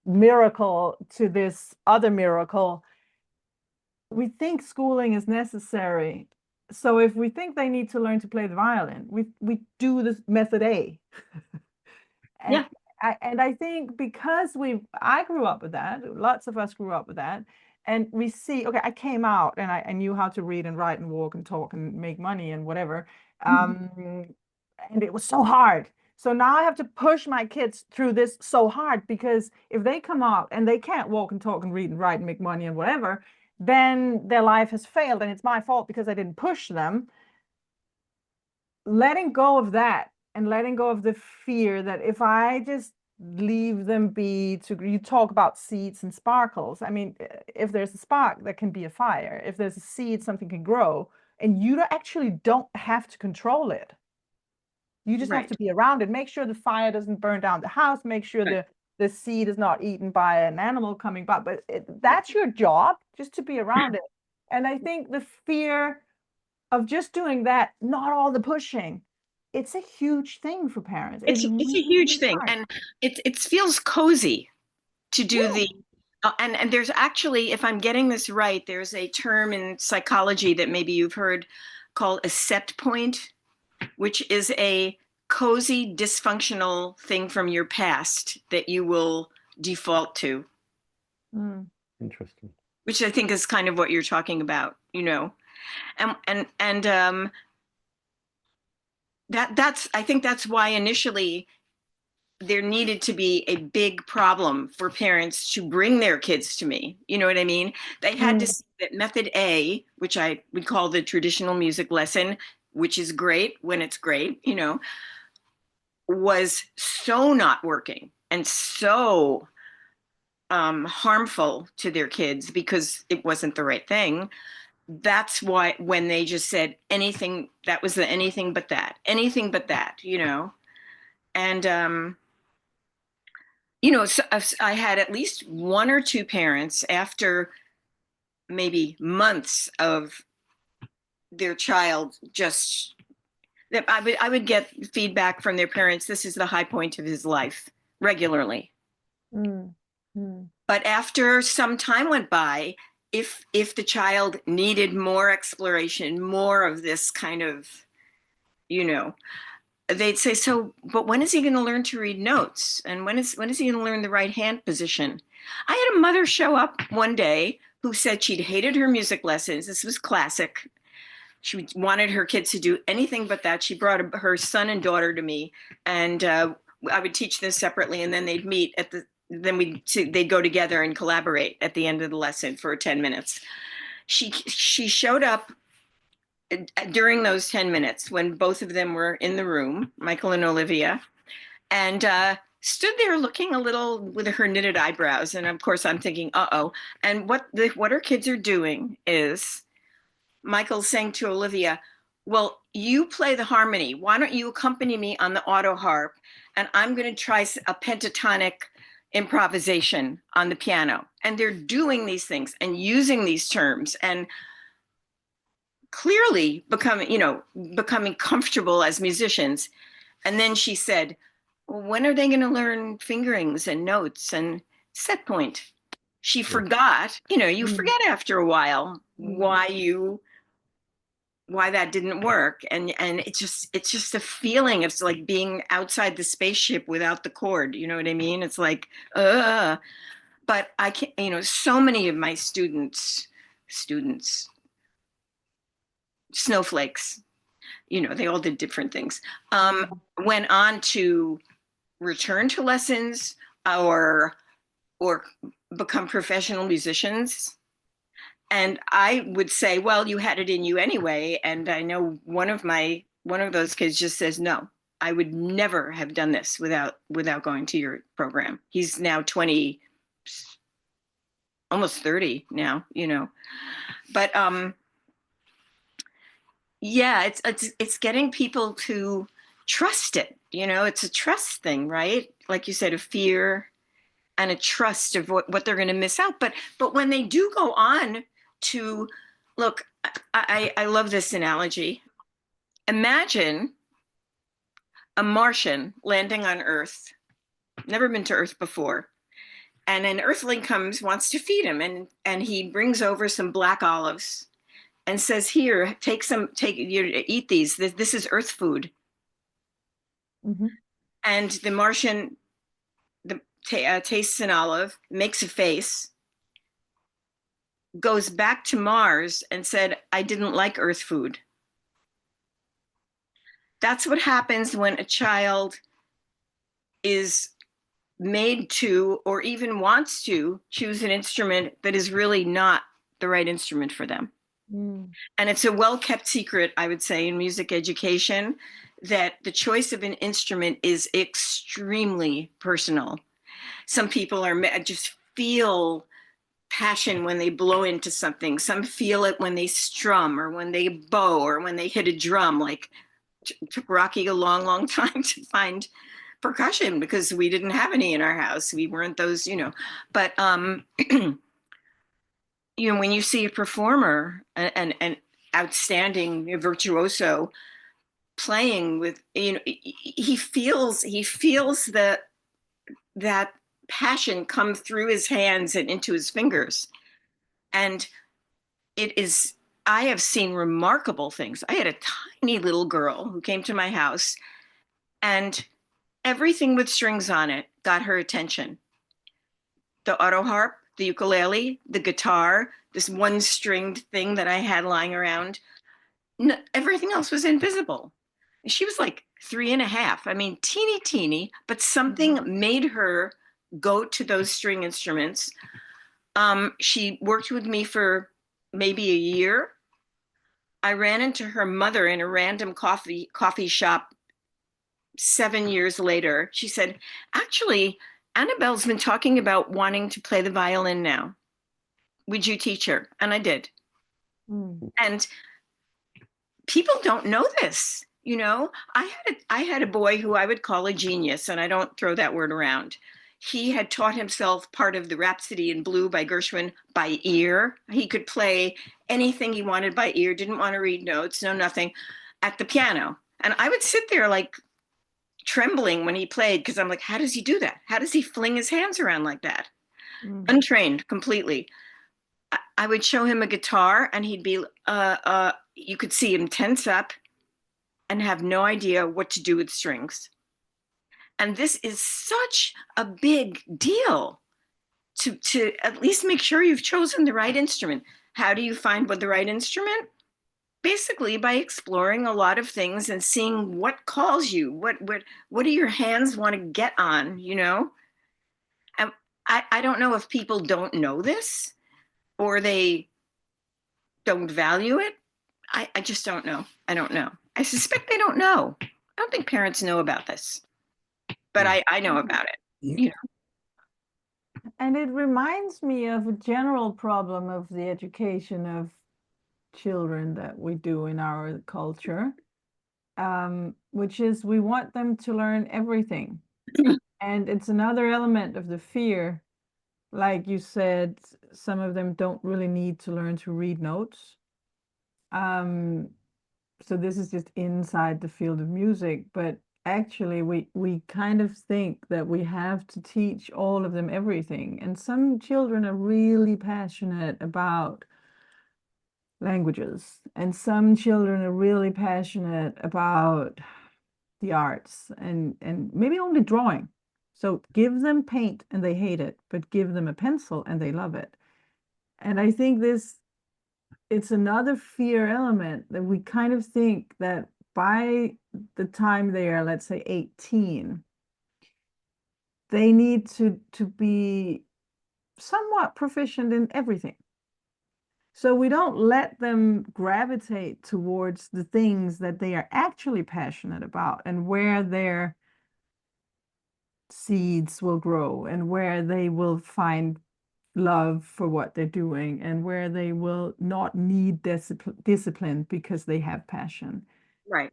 miracle to this other miracle. We think schooling is necessary. So if we think they need to learn to play the violin, we do this method A. Yeah. And I think because I grew up with that, lots of us grew up with that, and we see, okay, I came out and I knew how to read and write and walk and talk and make money and whatever. And it was so hard. So now I have to push my kids through this so hard, because if they come out and they can't walk and talk and read and write and make money and whatever, then their life has failed and it's my fault because I didn't push them. Letting go of that and letting go of the fear that if I just leave them be you talk about seeds and sparkles. I mean, if there's a spark, there can be a fire. If there's a seed, something can grow, and you actually don't have to control it. You just have to be around it. Make sure the fire doesn't burn down the house. Make sure the seed is not eaten by an animal coming by. But that's your job, just to be around it. And I think the fear of just doing that, not all the pushing, it's a huge thing for parents. It's really a huge thing, hard. and it feels cozy to do the. And there's actually, if I'm getting this right, there's a term in psychology that maybe you've heard called a set point, which is a cozy, dysfunctional thing from your past that you will default to. Interesting. Which I think is kind of what you're talking about, and I think that's why initially there needed to be a big problem for parents to bring their kids to me. You know what I mean? They had to see that method A, which I would call the traditional music lesson, which is great when it's great, was so not working and so harmful to their kids because it wasn't the right thing. That's why when they just said anything, that was the anything but that, and so I had at least one or two parents after maybe months of their child just that I would get feedback from their parents. This is the high point of his life regularly. But after some time went by, if the child needed more exploration, more of this kind of, they'd say, so, but when is he going to learn to read notes? And when is he going to learn the right hand position? I had a mother show up one day who said she'd hated her music lessons. This was classic. She wanted her kids to do anything but that. She brought her son and daughter to me, and I would teach them separately, and then they'd meet they'd go together and collaborate at the end of the lesson for 10 minutes. She showed up during those 10 minutes when both of them were in the room, Michael and Olivia, and stood there looking a little with her knitted eyebrows. And of course I'm thinking, uh-oh. And what her kids are doing is Michael's saying to Olivia, well, you play the harmony. Why don't you accompany me on the auto harp? And I'm going to try a pentatonic improvisation on the piano. And they're doing these things and using these terms and clearly becoming comfortable as musicians. And then she said, well, when are they going to learn fingerings and notes and set point? She forgot, you forget after a while why you why that didn't work. And it's just a feeling. It's like being outside the spaceship without the cord. You know what I mean? It's like, but I can't, so many of my students, snowflakes, they all did different things, went on to return to lessons or become professional musicians. And I would say, well, you had it in you anyway. And I know one of those kids just says, no, I would never have done this without going to your program. He's now 20, almost 30 now, but yeah, it's getting people to trust it. It's a trust thing, right? Like you said, a fear and a trust of what they're going to miss out. But when they do go on to look, I love this analogy. Imagine a Martian landing on Earth, never been to Earth before. And an Earthling wants to feed him, and he brings over some black olives and says, here, eat these. This is Earth food. Mm-hmm. And the Martian tastes an olive, makes a face, goes back to Mars and said, I didn't like Earth food. That's what happens when a child is made to, or even wants to, choose an instrument that is really not the right instrument for them. And it's a well-kept secret, I would say, in music education, that the choice of an instrument is extremely personal. Some people just feel passion when they blow into something. Some feel it when they strum or when they bow or when they hit a drum. Like, it took Rocky a long, long time to find percussion because we didn't have any in our house. We weren't those, but when you see a performer, an outstanding virtuoso playing with, he feels that passion come through his hands and into his fingers. And I have seen remarkable things. I had a tiny little girl who came to my house, and everything with strings on it got her attention. The auto harp, the ukulele, the guitar, this one stringed thing that I had lying around. Everything else was invisible. She was like 3.5. I mean, teeny, but something made her go to those string instruments. She worked with me for maybe a year. I ran into her mother in a random coffee shop 7 years later. She said, actually, Annabelle's been talking about wanting to play the violin now. Would you teach her? And I did. And people don't know this. I had a boy who I would call a genius, and I don't throw that word around. He had taught himself part of the Rhapsody in Blue by Gershwin by ear. He could play anything he wanted by ear, didn't want to read notes, no nothing, at the piano. And I would sit there like trembling when he played, because I'm like, how does he do that? How does he fling his hands around like that? Untrained completely. I would show him a guitar, and he'd be, you could see him tense up and have no idea what to do with strings. And this is such a big deal to at least make sure you've chosen the right instrument. How do you find the right instrument? Basically by exploring a lot of things and seeing what calls you, what do your hands want to get on, And I don't know if people don't know this or they don't value it. I just don't know. I don't know. I suspect they don't know. I don't think parents know about this, but I know about it, And it reminds me of a general problem of the education of children that we do in our culture, which is we want them to learn everything. And it's another element of the fear. Like you said, some of them don't really need to learn to read notes. So this is just inside the field of music, but actually we kind of think that we have to teach all of them everything. And some children are really passionate about languages, and some children are really passionate about the arts and maybe only drawing. So give them paint and they hate it, but give them a pencil and they love it. And I think it's another fear element that we kind of think that by the time they are, let's say, 18, they need to be somewhat proficient in everything. So we don't let them gravitate towards the things that they are actually passionate about and where their seeds will grow and where they will find love for what they're doing and where they will not need discipline because they have passion. Right.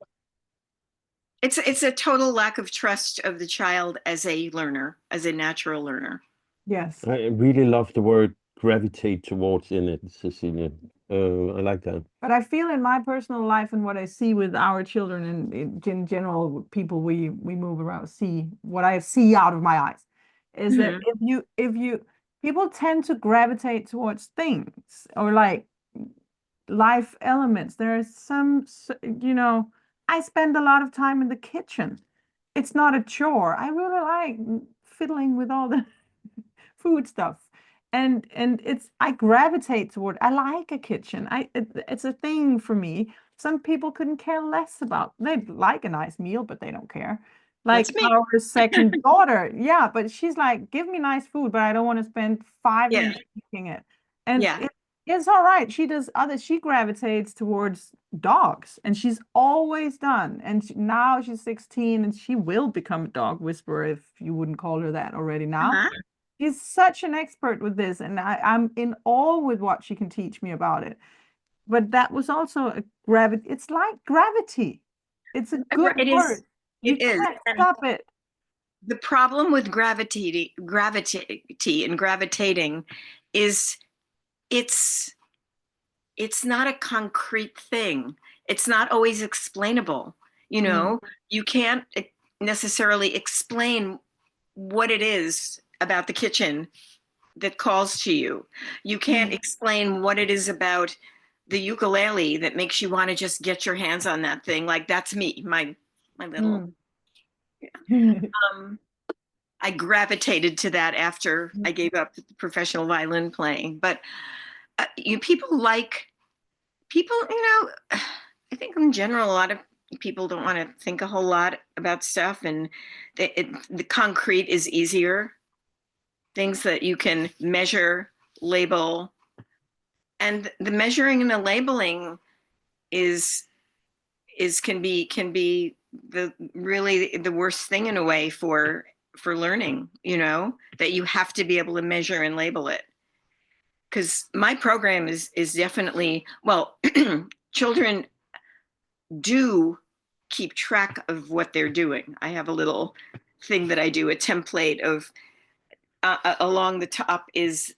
It's a total lack of trust of the child as a learner, as a natural learner. Yes. I really love the word gravitate towards in it, Cecilia. I like that. But I feel in my personal life and what I see with our children and in general, people we move around, see what I see out of my eyes is that if you people tend to gravitate towards things or like life elements. There are some, I spend a lot of time in the kitchen. It's not a chore. I really like fiddling with all the food stuff. And I gravitate toward, I like a kitchen. It's a thing for me. Some people couldn't care less about, they like a nice meal, but they don't care. Like That's me. our second daughter, yeah, but she's like, give me nice food, but I don't want to spend 5 minutes making it. And it's all right. She does others. She gravitates towards dogs, and she's always done. And now she's 16, and she will become a dog whisperer if you wouldn't call her that already now. She's such an expert with this, and I'm in awe with what she can teach me about it. But that was also a gravity. It's like gravity. It's a good word. You can't stop it. The problem with gravity and gravitating is it's not a concrete thing. It's not always explainable. You can't necessarily explain what it is about the kitchen that calls to you. You can't explain what it is about the ukulele that makes you want to just get your hands on that thing. Like, that's me, my little. I gravitated to that after I gave up professional violin playing. But people, I think in general, a lot of people don't want to think a whole lot about stuff, and the concrete is easier. Things that you can measure, label, and the measuring and the labeling can be the worst thing in a way for learning. That you have to be able to measure and label it. Because my program is definitely, well, children do keep track of what they're doing. I have a little thing that I do, a template of along the top is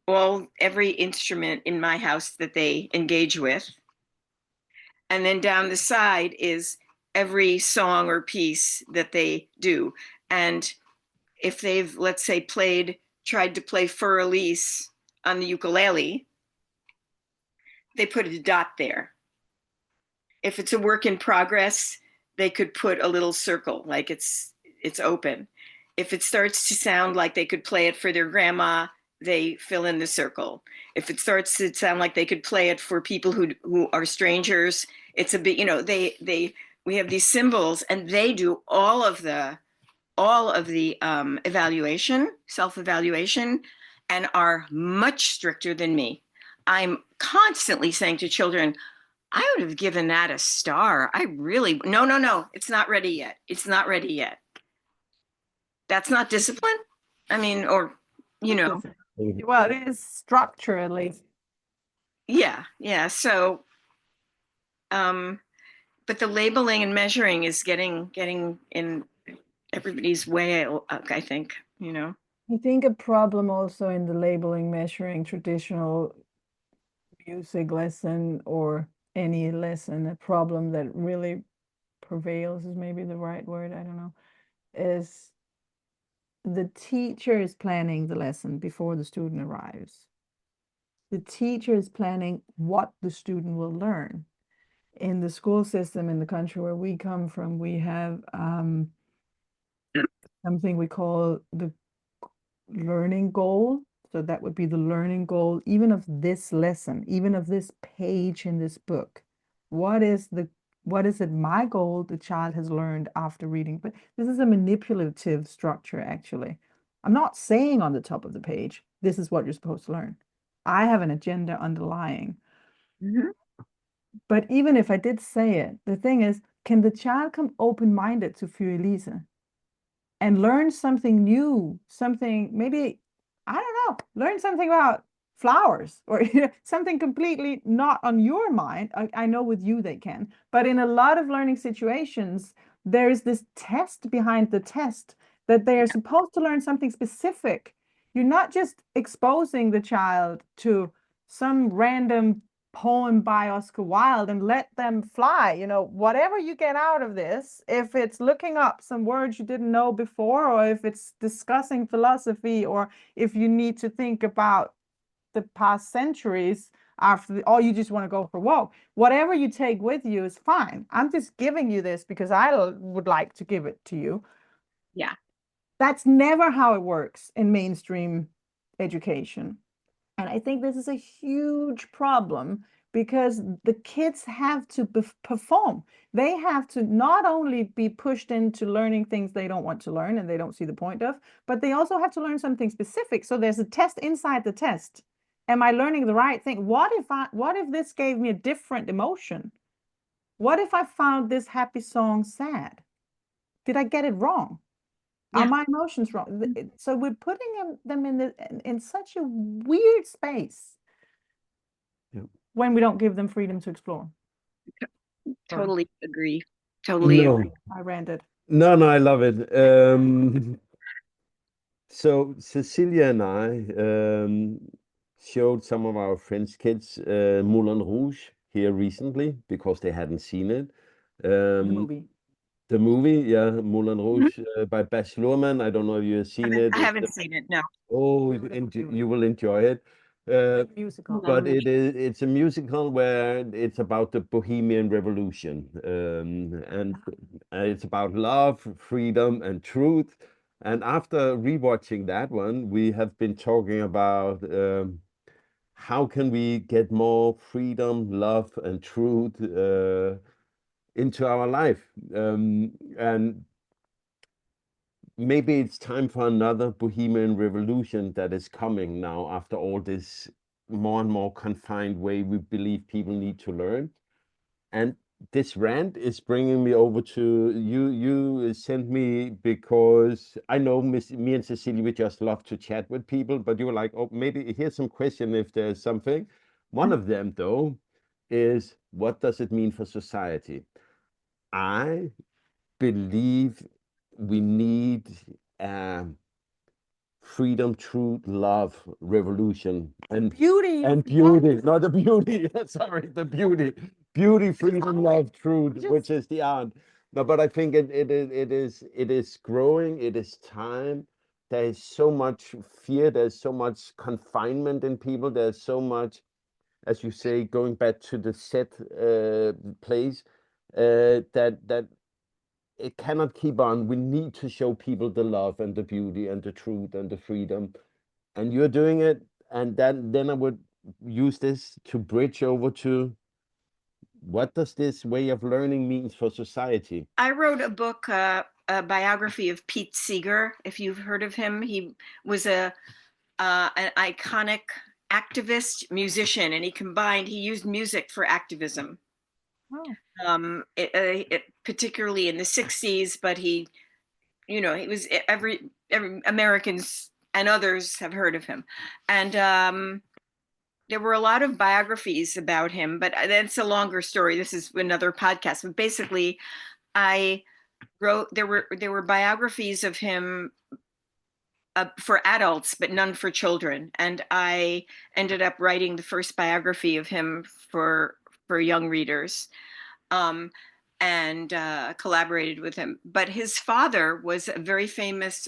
every instrument in my house that they engage with. And then down the side is every song or piece that they do. And if they've, let's say, tried to play Fur Elise on the ukulele, they put a dot there. If it's a work in progress, they could put a little circle, like it's open. If it starts to sound like they could play it for their grandma, they fill in the circle. If it starts to sound like they could play it for people who are strangers, it's a bit, we have these symbols, and they do all of the evaluation, self-evaluation, and are much stricter than me. I'm constantly saying to children, I would have given that a star. No, it's not ready yet. It's not ready yet. That's not discipline. I mean, or, Well, it is structure at least. Yeah. So, but the labeling and measuring is getting in everybody's way, I think, I think a problem also in the labeling, measuring traditional music lesson or any lesson, a problem that really prevails is maybe the right word, I don't know, is the teacher is planning the lesson before the student arrives. the teacher is planning what the student will learn. In the school system in the country where we come from, we have something we call the learning goal. So that would be the learning goal, even of this lesson, even of this page in this book. What is it my goal the child has learned after reading? But this is a manipulative structure, actually. I'm not saying on the top of the page, this is what you're supposed to learn. I have an agenda underlying. Mhm. But even if I did say it, the thing is, can the child come open-minded to Für Elise and learn something new, something maybe, I don't know, learn something about flowers or something completely not on your mind. I know with you they can, but in a lot of learning situations, there's this test behind the test that they are supposed to learn something specific. You're not just exposing the child to some random poem by Oscar Wilde and let them fly. Whatever you get out of this, if it's looking up some words you didn't know before, or if it's discussing philosophy, or if you need to think about the past centuries or you just want to go for a walk, whatever you take with you is fine. I'm just giving you this because I would like to give it to you. Yeah. That's never how it works in mainstream education. And I think this is a huge problem because the kids have to perform. They have to not only be pushed into learning things they don't want to learn and they don't see the point of, but they also have to learn something specific. So there's a test inside the test. Am I learning the right thing? What if this gave me a different emotion? What if I found this happy song sad? Did I get it wrong? Are Yeah. my emotions wrong? So we're putting them in such a weird space when we don't give them freedom to explore. Totally agree. Totally No, agree. I ranted. no, I love it. So Cecilia and I showed some of our French kids Moulin Rouge here recently because they hadn't seen it. The movie. The movie, yeah, Moulin Rouge by Baz Luhrmann. I don't know if you've seen it. I haven't seen it. No. Oh, you will enjoy it. Musical. But it's a musical where it's about the Bohemian Revolution, and it's about love, freedom, and truth. And after rewatching that one, we have been talking about how can we get more freedom, love, and truth into our life. And maybe it's time for another Bohemian Revolution that is coming now after all this more and more confined way we believe people need to learn. And this rant is bringing me over to you. You sent me because I know me and Cecilia, we just love to chat with people, but you were like, oh, maybe here's some question if there's something. One of them, though, is what does it mean for society? I believe we need freedom, truth, love, revolution, and Beauty. beauty. Not the beauty. Sorry, the beauty, freedom, love, truth, which is the art. No, but I think it is growing. It is time. There is so much fear. There's so much confinement in people. There's so much, as you say, going back to the set place, that it cannot keep on. We need to show people the love and the beauty and the truth and the freedom. And you're doing it. And then I would use this to bridge over to what does this way of learning means for society? I wrote a book, a biography of Pete Seeger. If you've heard of him, he was an iconic activist musician, and he used music for activism. Oh. Particularly in the 60s, but he was every Americans and others have heard of him. And there were a lot of biographies about him, but that's a longer story. This is another podcast. But basically, I wrote there were biographies of him for adults, but none for children. And I ended up writing the first biography of him for young readers. And collaborated with him. But his father was a very famous,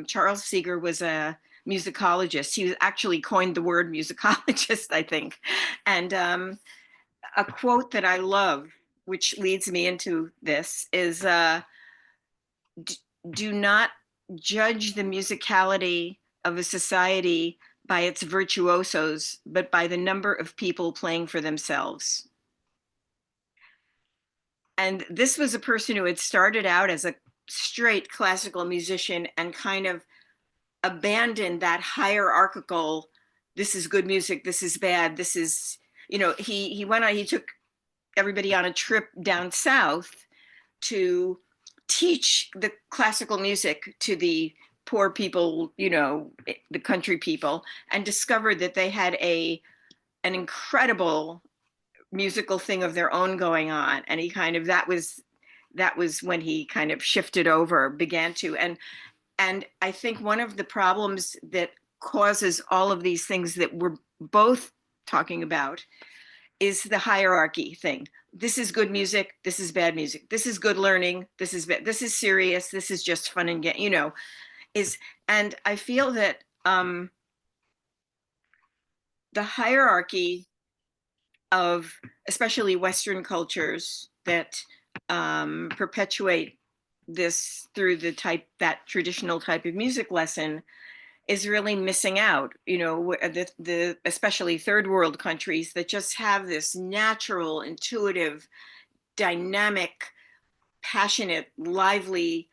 Charles Seeger was a musicologist. He was actually coined the word musicologist, I think. And a quote that I love, which leads me into this, is do not judge the musicality of a society by its virtuosos, but by the number of people playing for themselves. And this was a person who had started out as a straight classical musician and kind of abandoned that hierarchical, this is good music, this is bad, this is, you know, he went on, he took everybody on a trip down south to teach the classical music to the poor people, you know, the country people, and discovered that they had an incredible musical thing of their own going on. And he kind of, that was when he kind of shifted over, began to, and I think one of the problems that causes all of these things that we're both talking about is the hierarchy thing. This is good music, this is bad music, this is good learning, this is bad, this is serious, this is just fun and get, you know, and I feel that the hierarchy of especially Western cultures that perpetuate this through that traditional type of music lesson is really missing out. You know, the especially third world countries that just have this natural, intuitive, dynamic, passionate, lively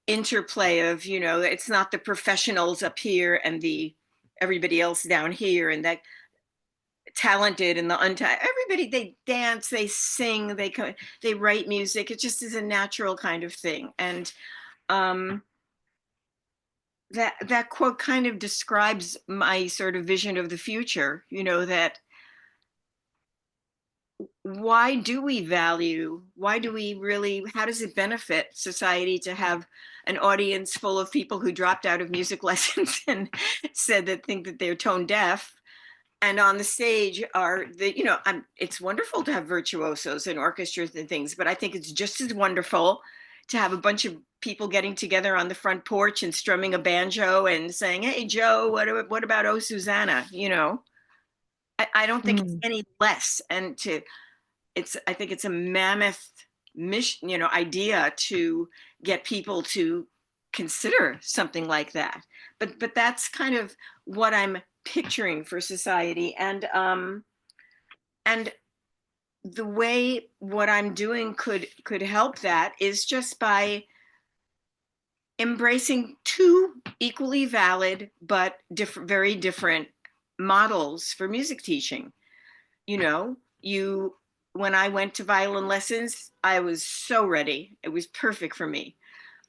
interplay of, you know, it's not the professionals up here and the everybody else down here, and that talented and the untalented, everybody, they dance, they sing, they write music. It just is a natural kind of thing. And that quote kind of describes my sort of vision of the future, you know, that why do we really, how does it benefit society to have an audience full of people who dropped out of music lessons and said that think that they're tone deaf, and on the stage are the, you know, it's wonderful to have virtuosos and orchestras and things, but I think it's just as wonderful to have a bunch of people getting together on the front porch and strumming a banjo and saying, hey, Joe, what about Oh, Susanna? You know, I don't think it's any less. And I think it's a mammoth mission, you know, idea to get people to consider something like that. But that's kind of what I'm picturing for society. And the way what I'm doing could help that is just by embracing two equally valid but very different models for music teaching. You know, when I went to violin lessons, I was so ready. It was perfect for me.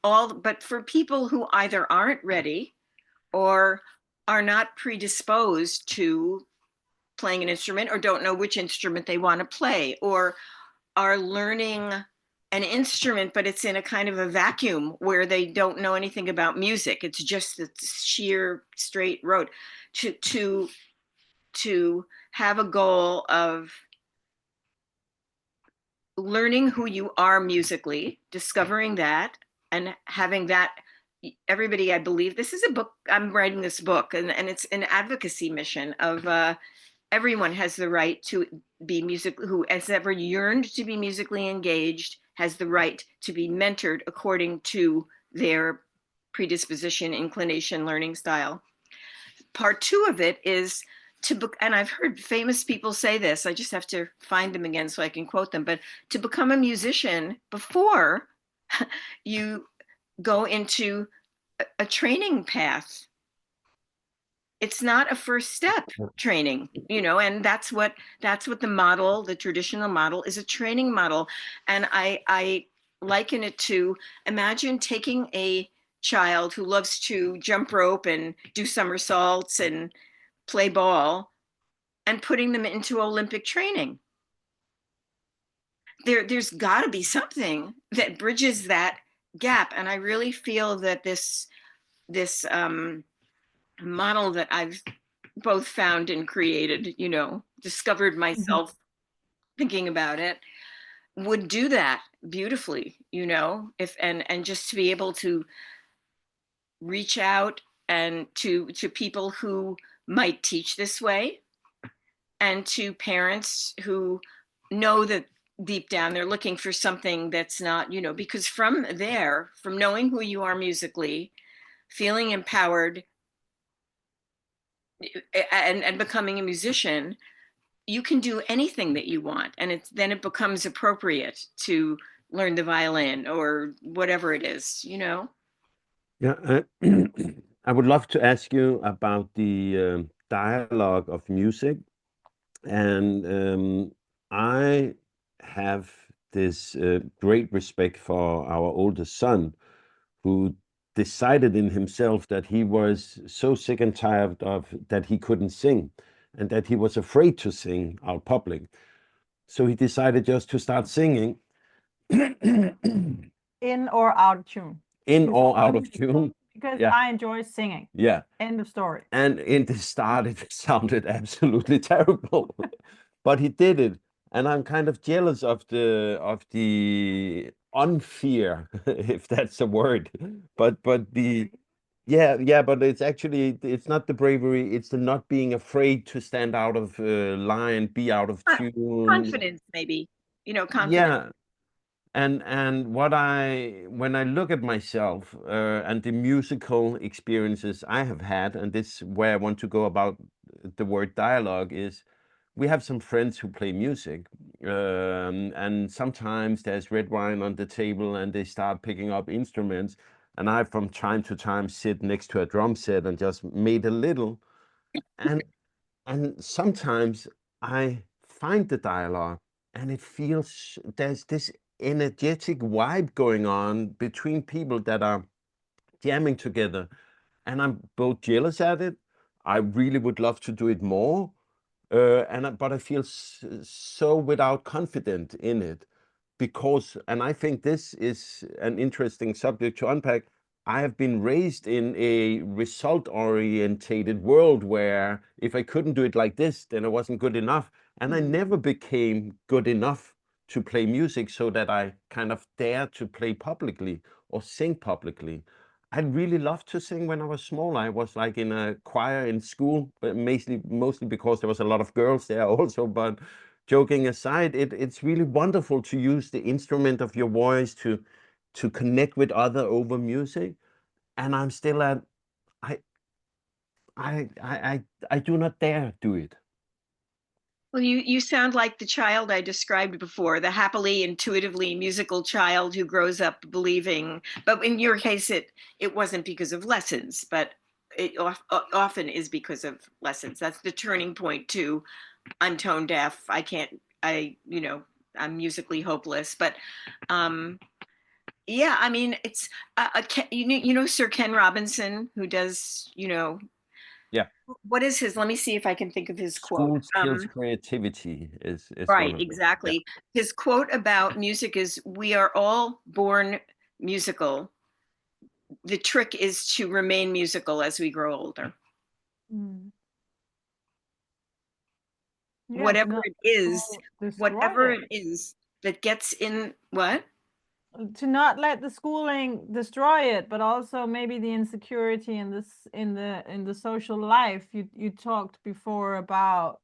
But for people who either aren't ready or are not predisposed to playing an instrument, or don't know which instrument they want to play, or are learning an instrument, but it's in a kind of a vacuum where they don't know anything about music. It's just the sheer straight road to have a goal of learning who you are musically, discovering that, and having that. Everybody, I believe, this is a book, I'm writing this book, and it's an advocacy mission of everyone has the right to be who has ever yearned to be musically engaged has the right to be mentored according to their predisposition, inclination, learning style. Part two of it is and I've heard famous people say this, I just have to find them again so I can quote them, but to become a musician before you go into a training path. It's not a first step training, you know, and that's what the traditional model is, a training model. And I liken it to, imagine taking a child who loves to jump rope and do somersaults and play ball and putting them into Olympic training. There's got to be something that bridges that gap. And I really feel that this model that I've both found and created, you know, discovered myself thinking about it, would do that beautifully, you know, and just to be able to reach out and to people who might teach this way, and to parents who know that deep down they're looking for something that's not, because from there, from knowing who you are musically, feeling empowered, and becoming a musician, you can do anything that you want, and then it becomes appropriate to learn the violin or whatever it is. Yeah, I would love to ask you about the dialogue of music. And I have this great respect for our oldest son, who decided in himself that he was so sick and tired of that he couldn't sing, and that he was afraid to sing out public. So he decided just to start singing. In or out of tune? In Because or out I'm of tune. Because Yeah. I enjoy singing. Yeah. End of story. And in the start, it sounded absolutely terrible, but he did it, and I'm kind of jealous of the unfear, if that's a word. But but it's not the bravery, it's the not being afraid to stand out of line, be out of tune. Confidence, maybe. Confidence. Yeah. And when I look at myself and the musical experiences I have had, and this is where I want to go about the word dialogue, is we have some friends who play music, and sometimes there's red wine on the table and they start picking up instruments, and I from time to time sit next to a drum set and just made a little, and sometimes I find the dialogue and it feels there's this energetic vibe going on between people that are jamming together. And I'm both jealous at it. I really would love to do it more. But I feel so without confidence in it, because, and I think this is an interesting subject to unpack. I have been raised in a result-orientated world where if I couldn't do it like this, then I wasn't good enough. And I never became good enough to play music so that I kind of dare to play publicly or sing publicly. I really loved to sing when I was small. I was like in a choir in school, but mostly because there was a lot of girls there also. But joking aside, it's really wonderful to use the instrument of your voice to connect with other over music. And I'm still at I I do not dare do it. Well, you sound like the child I described before, the happily, intuitively musical child who grows up believing. But in your case, it wasn't because of lessons, but it often is because of lessons. That's the turning point to I'm tone deaf. I'm musically hopeless. But yeah, I mean, it's Sir Ken Robinson, who does, Yeah. what is his? Let me see if I can think of his quote. School skills creativity is one Right, of them. exactly. His quote about music is, "We are all born musical. The trick is to remain musical as we grow older." Yeah, whatever not it is, destroy whatever it. it is that gets in what? To not let the schooling destroy it, but also maybe the insecurity in the social life. You talked before about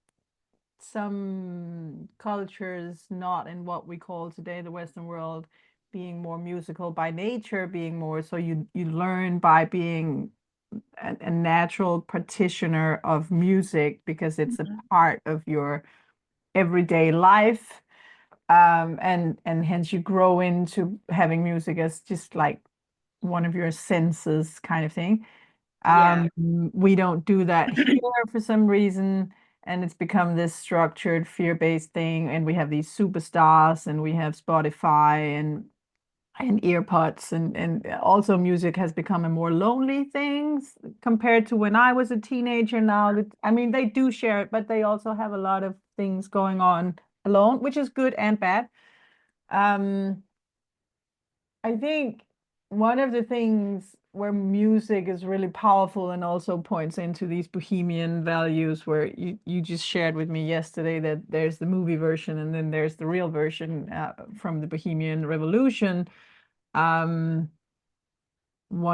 some cultures not in what we call today the Western world being more musical by nature, being more so you learn by being a natural practitioner of music because it's a part of your everyday life. And hence you grow into having music as just like one of your senses kind of thing. Yeah. We don't do that here for some reason, and it's become this structured fear-based thing, and we have these superstars and we have Spotify and earpods, and also music has become a more lonely thing compared to when I was a teenager. Now, I mean, they do share it, but they also have a lot of things going on alone, which is good and bad. I think one of the things where music is really powerful and also points into these bohemian values where you just shared with me yesterday that there's the movie version and then there's the real version from the Bohemian Revolution. One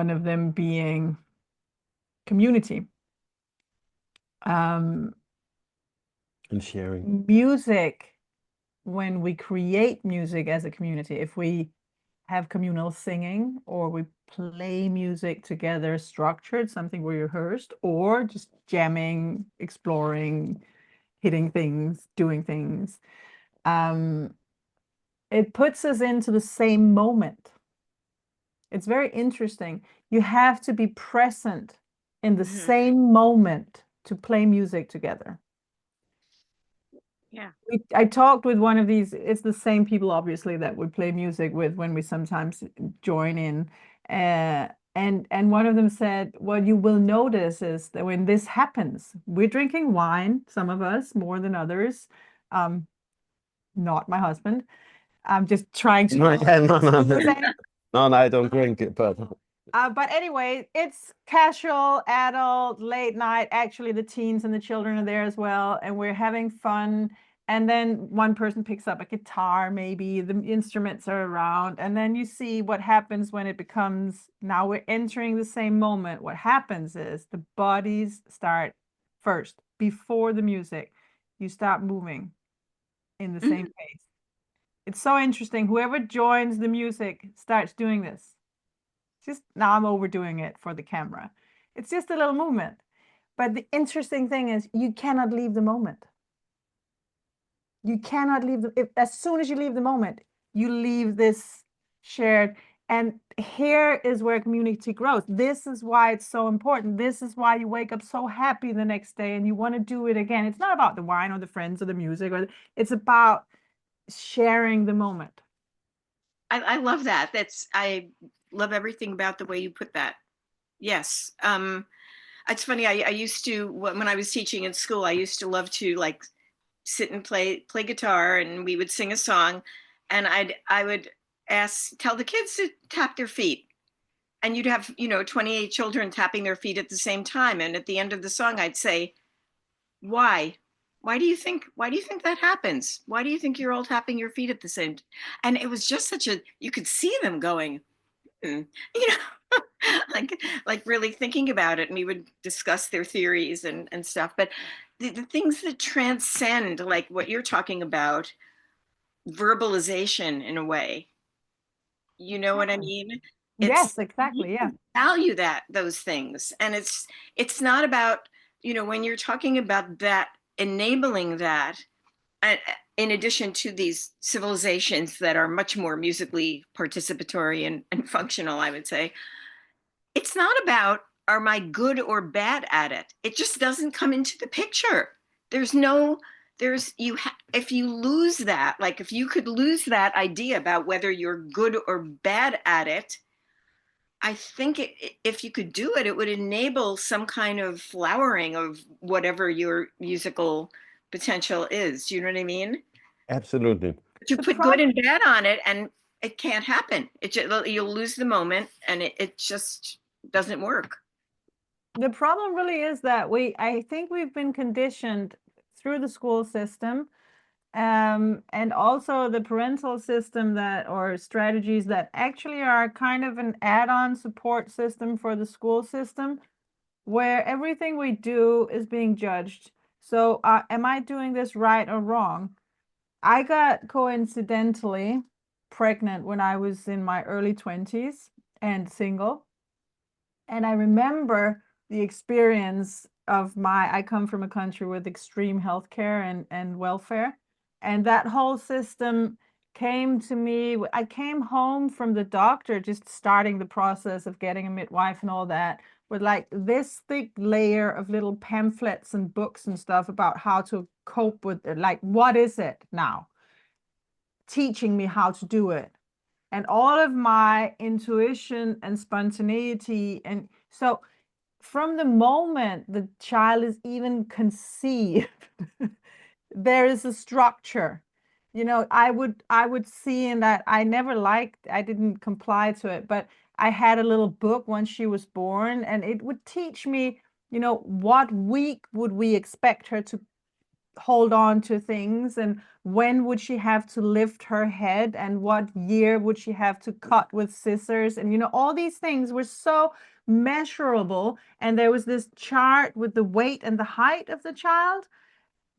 of them being community. And sharing. Music, when we create music as a community, if we have communal singing or we play music together, structured, something we rehearsed, or just jamming, exploring, hitting things, doing things, it puts us into the same moment. It's very interesting. You have to be present in the same moment to play music together. Yeah. I talked with one of these, it's the same people, obviously, that we play music with when we sometimes join in. And one of them said, what you will notice is that when this happens, we're drinking wine, some of us more than others. Not my husband. I'm just trying to. No, I don't drink it, but anyway, it's casual, adult, late night. Actually, the teens and the children are there as well, and we're having fun. And then one person picks up a guitar, maybe the instruments are around, and then you see what happens when it becomes, now we're entering the same moment. What happens is the bodies start first, before the music, you start moving in the same pace. It's so interesting. Whoever joins the music starts doing this. Just now I'm overdoing it for the camera. It's just a little movement. But the interesting thing is you cannot leave the moment. You cannot leave as soon as you leave the moment, you leave this shared. And here is where community grows. This is why it's so important. This is why you wake up so happy the next day and you want to do it again. It's not about the wine or the friends or the music, it's about sharing the moment. I love that. I love everything about the way you put that. Yes. It's funny. I used to, when I was teaching in school, I used to love to like sit and play guitar, and we would sing a song, and I would tell the kids to tap their feet, and you'd have 28 children tapping their feet at the same time, and at the end of the song I'd say, why do you think that happens? Why do you think you're all tapping your feet at the same time? And it was just you could see them going, like really thinking about it, and we would discuss their theories and stuff. But the things that transcend, like what you're talking about, verbalization in a way, you know what I mean? Yes, exactly. Yeah. Value those things. And it's not about, when you're talking about that, enabling that, in addition to these civilizations that are much more musically participatory and functional, I would say, it's not about, am I good or bad at it? It just doesn't come into the picture. If you lose that, like if you could lose that idea about whether you're good or bad at it, I think if you could do it, it would enable some kind of flowering of whatever your musical potential is. Do you know what I mean? absolutely. But you put good and bad on it, and it can't happen. You'll lose the moment, and it just doesn't work. The problem really is that I think we've been conditioned through the school system, and also the parental system or strategies that actually are kind of an add-on support system for the school system, where everything we do is being judged. So am I doing this right or wrong? I got coincidentally pregnant when I was in my early 20s and single. And I remember the experience of I come from a country with extreme healthcare and welfare. And that whole system came to me. I came home from the doctor, just starting the process of getting a midwife and all that, with like this thick layer of little pamphlets and books and stuff about how to cope with it. Like, what is it now? Teaching me how to do it. And all of my intuition and spontaneity. And so from the moment the child is even conceived, there is a structure. I would see in that I didn't comply to it, but I had a little book once she was born, and it would teach me, what week would we expect her to hold on to things, and when would she have to lift her head, and what year would she have to cut with scissors, and all these things were so measurable. And there was this chart with the weight and the height of the child,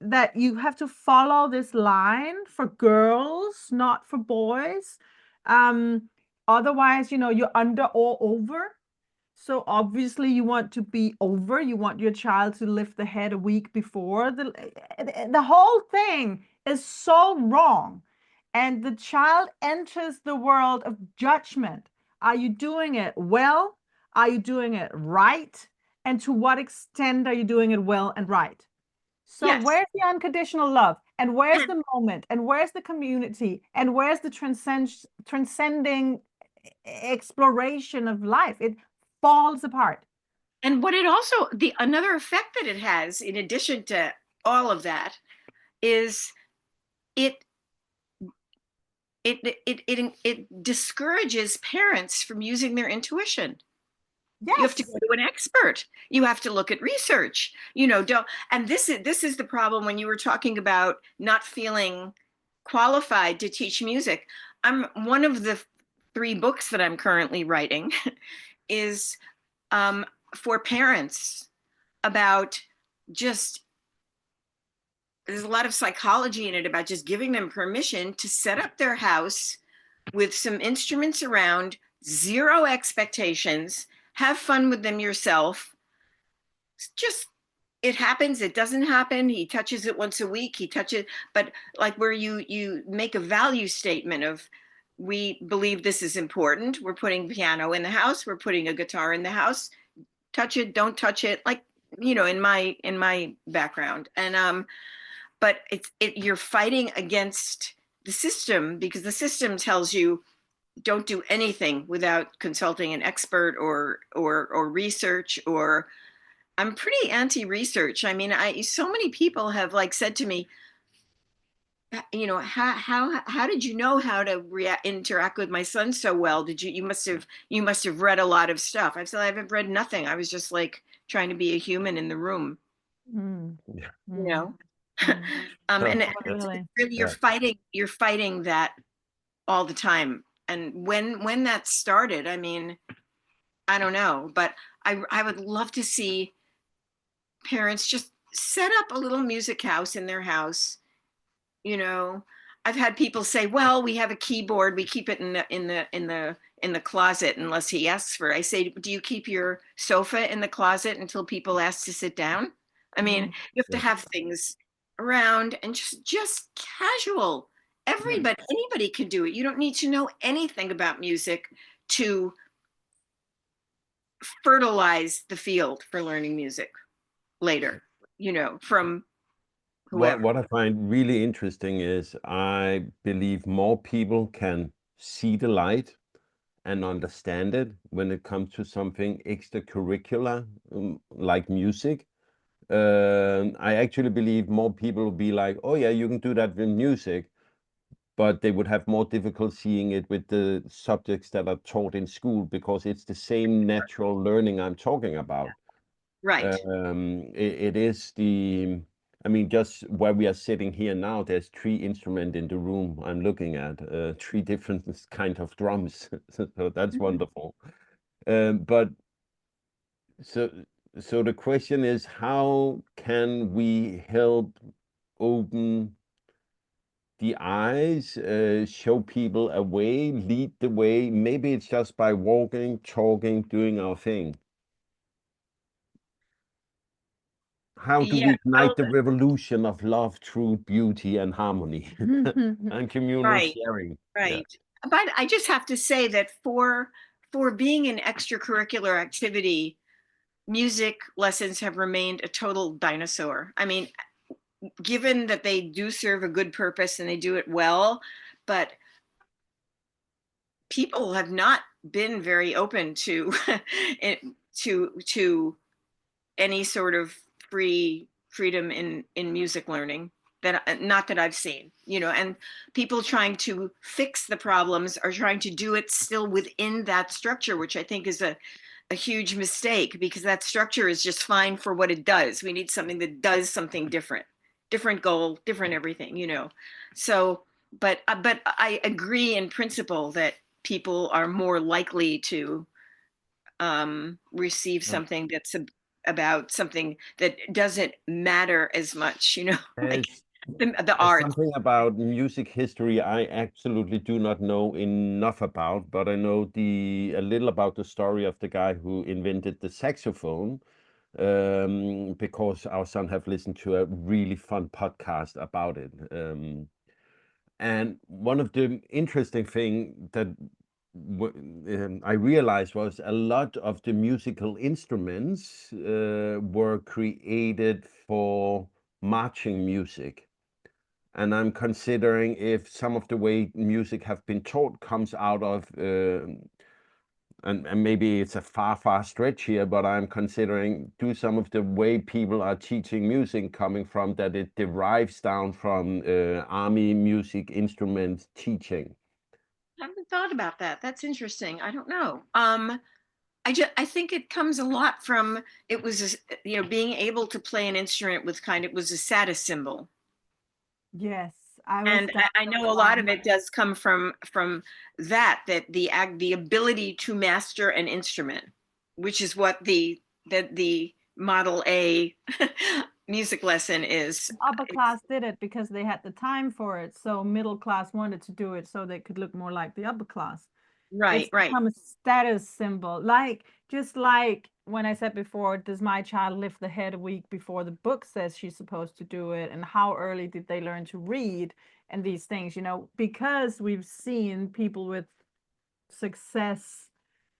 that you have to follow this line for girls, not for boys. Otherwise, you're under or over. So obviously you want to be over. You want your child to lift the head a week before. The whole thing is so wrong. And the child enters the world of judgment. Are you doing it well? Are you doing it right? And to what extent are you doing it well and right? So Yes. where's the unconditional love? And where's the moment? And where's the community? And where's the transcending exploration of life? It falls apart. And what it also, another effect that it has, in addition to all of that, is it discourages parents from using their intuition. Yes. You have to go to an expert. You have to look at research. And this is the problem when you were talking about not feeling qualified to teach music. One of the 3 books that I'm currently writing is for parents about there's a lot of psychology in it about just giving them permission to set up their house with some instruments around, 0 expectations, have fun with them yourself. Just, it happens, it doesn't happen. He touches it once a week, but like where you make a value statement of, we believe this is important. We're putting piano in the house. We're putting a guitar in the house. Touch it, don't touch it. Like, in my background. And, but you're fighting against the system, because the system tells you don't do anything without consulting an expert or research. Or I'm pretty anti-research. I mean, so many people have said to me, how did you know how to interact with my son so well? You must have read a lot of stuff. I've said, I haven't read nothing. I was just trying to be a human in the room. And Really. you're fighting that all the time. And when that started, I mean, I don't know, but I would love to see parents just set up a little music house in their house. I've had people say, well, we have a keyboard, we keep it in the closet unless he asks for it. I say, do you keep your sofa in the closet until people ask to sit down? I mean, you have to have things around, and just casual. Anybody can do it. You don't need to know anything about music to fertilize the field for learning music later, from whoever. What I find really interesting is I believe more people can see the light and understand it when it comes to something extracurricular, like music. I actually believe more people will be like, oh yeah, you can do that with music, but they would have more difficulty seeing it with the subjects that are taught in school, because it's the same natural learning I'm talking about. Right. It is I mean, just where we are sitting here now, there's 3 instruments in the room I'm looking at, 3 different kind of drums. So that's wonderful. But so the question is, how can we help open the eyes, show people a way, lead the way? Maybe it's just by walking, talking, doing our thing. How do we ignite the revolution of love, truth, beauty, and harmony, and communal sharing? Right. Yeah. But I just have to say that for being an extracurricular activity, music lessons have remained a total dinosaur. I mean, given that they do serve a good purpose and they do it well, but people have not been very open to to any sort of freedom in music learning, that not that I've seen, and people trying to fix the problems are trying to do it still within that structure, which I think is a huge mistake, because that structure is just fine for what it does. We need something that does something different goal, different everything, So, but I agree in principle that people are more likely to receive Yeah. something that's about something that doesn't matter as much, like the There's art. something about music history I absolutely do not know enough about, but I know a little about the story of the guy who invented the saxophone, because our son have listened to a really fun podcast about it. And one of the interesting thing that I realized was a lot of the musical instruments were created for marching music. And I'm considering if some of the way music have been taught comes out of, and maybe it's a far stretch here, but I'm considering, do some of the way people are teaching music coming from that it derives down from army music instrument teaching. I haven't thought about that. That's interesting. I don't know. I think it comes a lot from it was being able to play an instrument with it was a status symbol. Yes, I was And I know a lot of it does come from that the ability to master an instrument, which is what the Model A music lesson is. upper class did it because they had the time for it. So middle class wanted to do it so they could look more like the upper class. Right, It's right. become a status symbol. Just like when I said before, does my child lift the head a week before the book says she's supposed to do it? And how early did they learn to read? And these things, because we've seen people with success,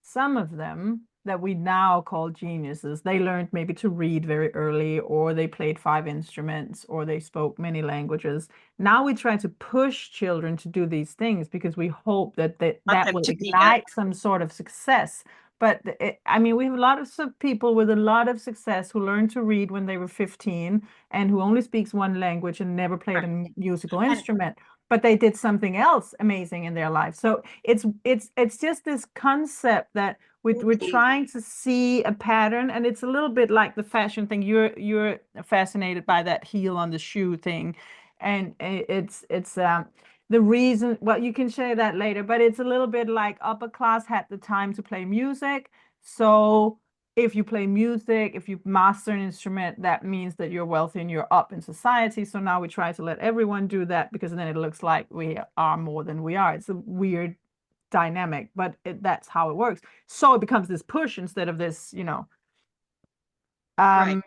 some of them that we now call geniuses, they learned maybe to read very early, or they played 5 instruments, or they spoke many languages. Now we try to push children to do these things because we hope that Want will them to be ignite some sort of success. But we have a lot of people with a lot of success who learned to read when they were 15 and who only speaks one language and never played a musical instrument, but they did something else amazing in their life. So it's just this concept that we're trying to see a pattern, and it's a little bit like the fashion thing. You're fascinated by that heel on the shoe thing, and it's the reason. Well, you can share that later, but it's a little bit like upper class had the time to play music. So if you play music, if you master an instrument, that means that you're wealthy and you're up in society. So now we try to let everyone do that because then it looks like we are more than we are. It's a weird dynamic, but that's how it works. So it becomes this push instead of this, Right.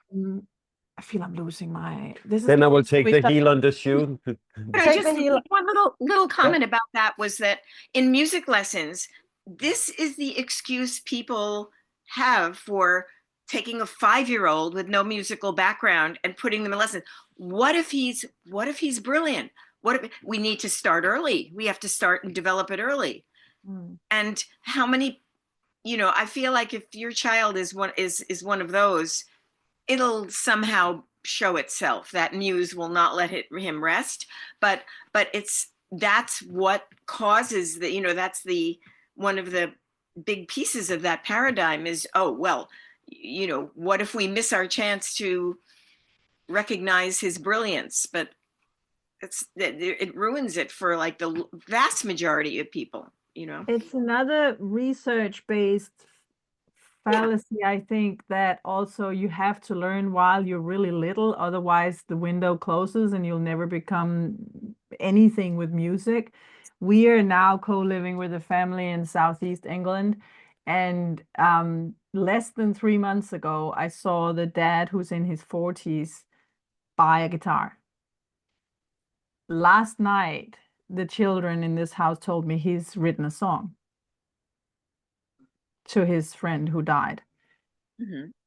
I feel I'm losing my. Then I will take the heel on the shoe. But I Take just the heel. one little comment about that was that in music lessons, this is the excuse people have for taking a 5-year-old with no musical background and putting them in lessons. What if he's brilliant? What if we need to start early? We have to start and develop it early. And how many, I feel like if your child is one of those, it'll somehow show itself. That muse will not let him rest, but that's what causes that's one of the big pieces of that paradigm is, oh well, what if we miss our chance to recognize his brilliance? But it ruins it for like the vast majority of people. It's another research-based fallacy, I think, that also you have to learn while you're really little, otherwise the window closes and you'll never become anything with music. We are now co-living with a family in Southeast England, and less than 3 months ago, I saw the dad, who's in his 40s, buy a guitar. Last night, the children in this house told me he's written a song to his friend who died.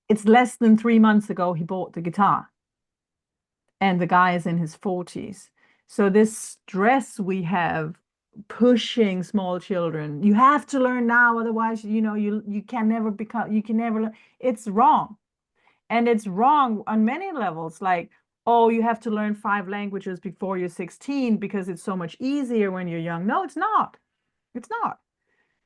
It's less than 3 months ago he bought the guitar, and the guy is in his 40s. So this stress we have pushing small children, you have to learn now, otherwise you can never learn. It's wrong. And it's wrong on many levels, like, oh, you have to learn 5 languages before you're 16 because it's so much easier when you're young. No, it's not. It's not.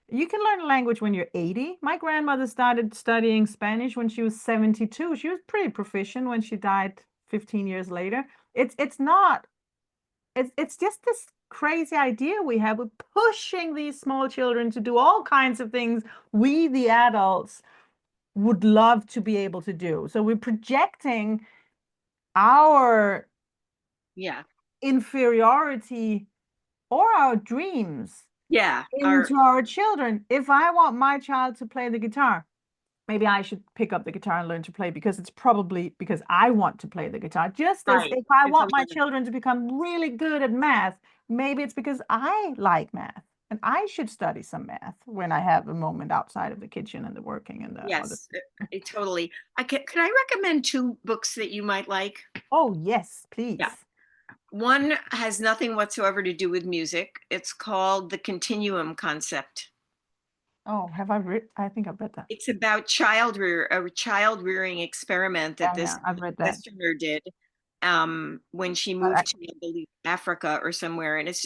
You can learn a language when you're 80. My grandmother started studying Spanish when she was 72. She was pretty proficient when she died 15 years later. It's just this crazy idea we have. We're pushing these small children to do all kinds of things we, the adults, would love to be able to do. So we're projecting our Yeah. inferiority or our dreams Yeah. into our children. If I want my child to play the guitar, maybe I should pick up the guitar and learn to play, because it's probably because I want to play the guitar. Just as Right. if I There's want my another- children to become really good at math, maybe it's because I like math and I should study some math when I have a moment outside of the kitchen and the working and the other. Yes, totally. Could I recommend two books that you might like? Oh, yes, please. Yeah. One has nothing whatsoever to do with music. It's called The Continuum Concept. Oh, have I read? I think I've read that. It's about a child rearing experiment that this I've read that. Westerner did when she moved to, I believe, Africa or somewhere. And it's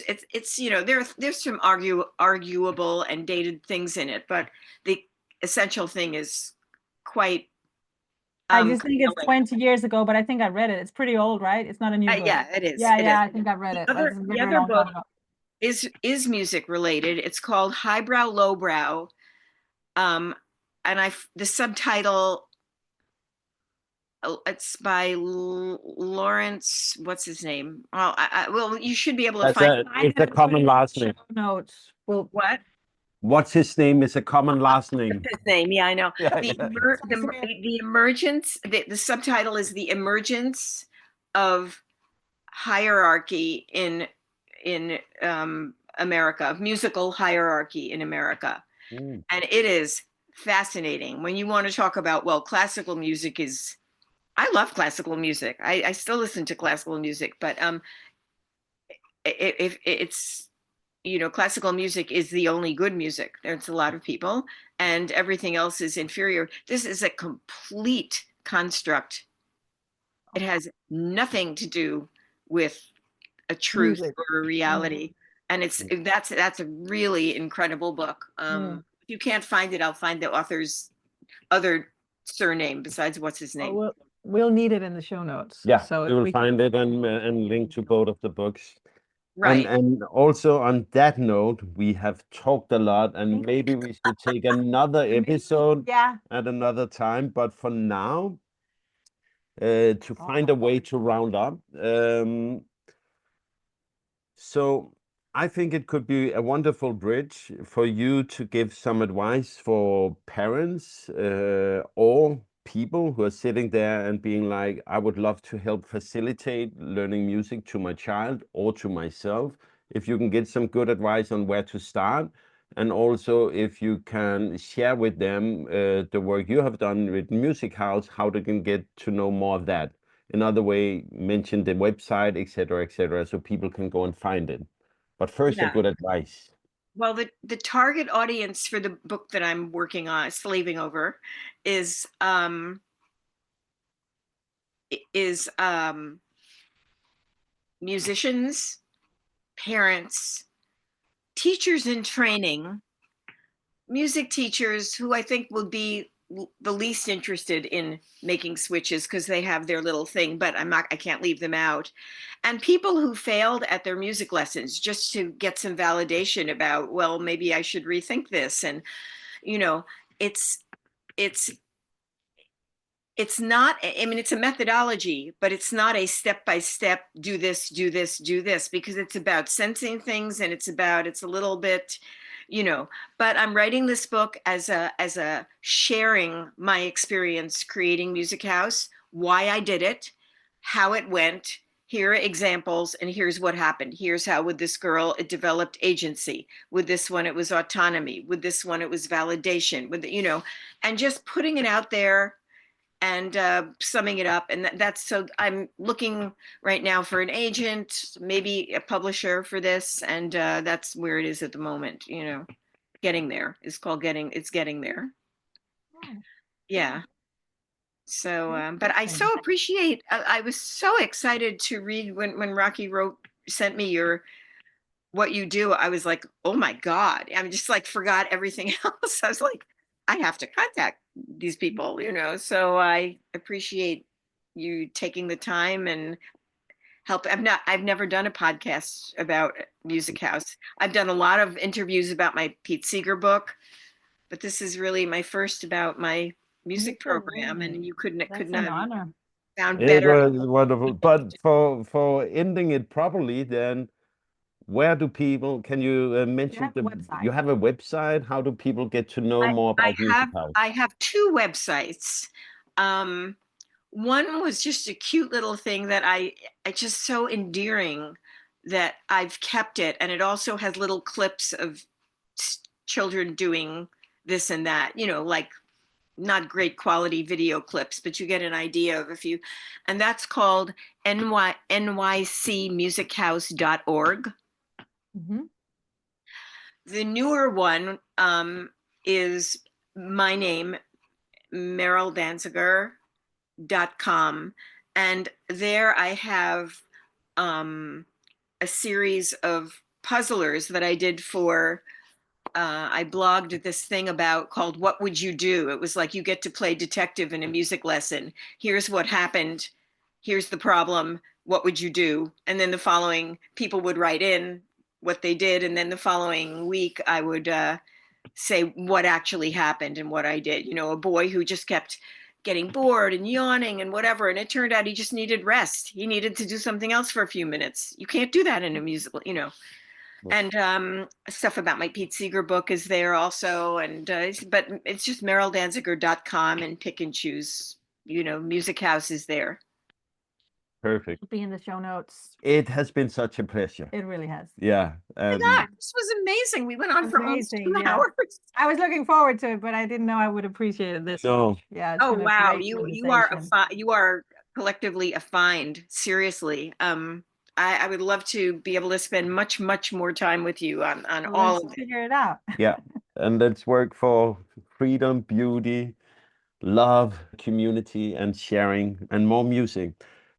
you know, there's some arguable and dated things in it, but the essential thing is quite I just think it's compelling. 20 years ago, but I think I read it. It's pretty old, right? It's not a new book. Yeah, it is. Yeah, It yeah, is. I think I read it. The That's a very other long time book ago. is music related. It's called Highbrow Lowbrow. And the subtitle, it's by Lawrence, what's his name? Well, you should be able to That's find it's a common last name. Notes. Well, what What's his name is a common last name. his name. Yeah, I know. Yeah, The yeah. the emergence. The subtitle is The Emergence of Hierarchy in America, of musical hierarchy in America. Mm. And it is fascinating when you want to talk about, well, classical music is, I love classical music. I still listen to classical music, but if it's, you know, classical music is the only good music. There's a lot of people, and everything else is inferior. This is a complete construct. It has nothing to do with a truth music. or a reality. And that's a really incredible book. If you can't find it, I'll find the author's other surname besides what's his name. We'll need it in the show notes. Yeah, So we will find it and link to both of the books. Right. And also on that note, we have talked a lot, and maybe we should take another episode yeah. at another time. But for now, to find a way to round up. So I think it could be a wonderful bridge for you to give some advice for parents or people who are sitting there and being like, I would love to help facilitate learning music to my child or to myself. If you can get some good advice on where to start, and also if you can share with them the work you have done with Music House, how they can get to know more of that. Another way, mention the website, etc., so people can go and find it. But first, a good advice. Well, the target audience for the book that I'm working on, slaving over, is musicians, parents, teachers in training, music teachers who I think will be the least interested in making switches because they have their little thing, but I can't leave them out. And people who failed at their music lessons just to get some validation about, well, maybe I should rethink this. And, you know, it's not, I mean, it's a methodology, but it's not a step-by-step, do this, do this, do this, because it's about sensing things, and it's a little bit, you know, but I'm writing this book as a sharing my experience creating Music House, why I did it, how it went. Here are examples, and here's what happened. Here's how with this girl it developed agency. With this one it was autonomy. With this one it was validation. With you know, and just putting it out there and summing it up. And that's so I'm looking right now for an agent, maybe a publisher for this, and that's where it is at the moment. You know, getting there. It's getting there. Yeah. So, but I so appreciate. I was so excited to read when Rocky sent me what you do. I was like, oh my God! I'm just like forgot everything else. I was like, I have to contact these people, you know. So I appreciate you taking the time and help. I've never done a podcast about Music House. I've done a lot of interviews about my Pete Seeger book, but this is really my first about my music program, and you could That's not an have honor. found It better. was wonderful. But for ending it properly, then where do people, can you mention have a website. you have a website? How do people get to know more about Music House? I have two websites. One was just a cute little thing that I just so endearing that I've kept it, and it also has little clips of children doing this and that, you know, like not great quality video clips, but you get an idea of a few. And that's called nycmusichouse.org. Mm-hmm. The newer one is my name, Meryl Danziger.com. And there I have a series of puzzlers that I did for I blogged this thing about called What Would You Do? It was like you get to play detective in a music lesson. Here's what happened. Here's the problem. What would you do? And then the following people would write in what they did. And then the following week I would say what actually happened and what I did. You know, a boy who just kept getting bored and yawning and whatever. And it turned out he just needed rest. He needed to do something else for a few minutes. You can't do that in a musical, you know. And stuff about my Pete Seeger book is there also. And but it's just meryldanziger.com and pick and choose. You know, Music House is there. Perfect. It'll be in the show notes. It has been such a pleasure. It really has. Yeah. Oh my God, this was amazing. We went on for almost 2 hours. I was looking forward to it, but I didn't know I would appreciate it this No. much. Yeah. Oh wow, you are collectively a find. Seriously. I would love to be able to spend much more time with you on all of it. Figure it out. Yeah. And let's work for freedom, beauty, love, community, and sharing, and more music.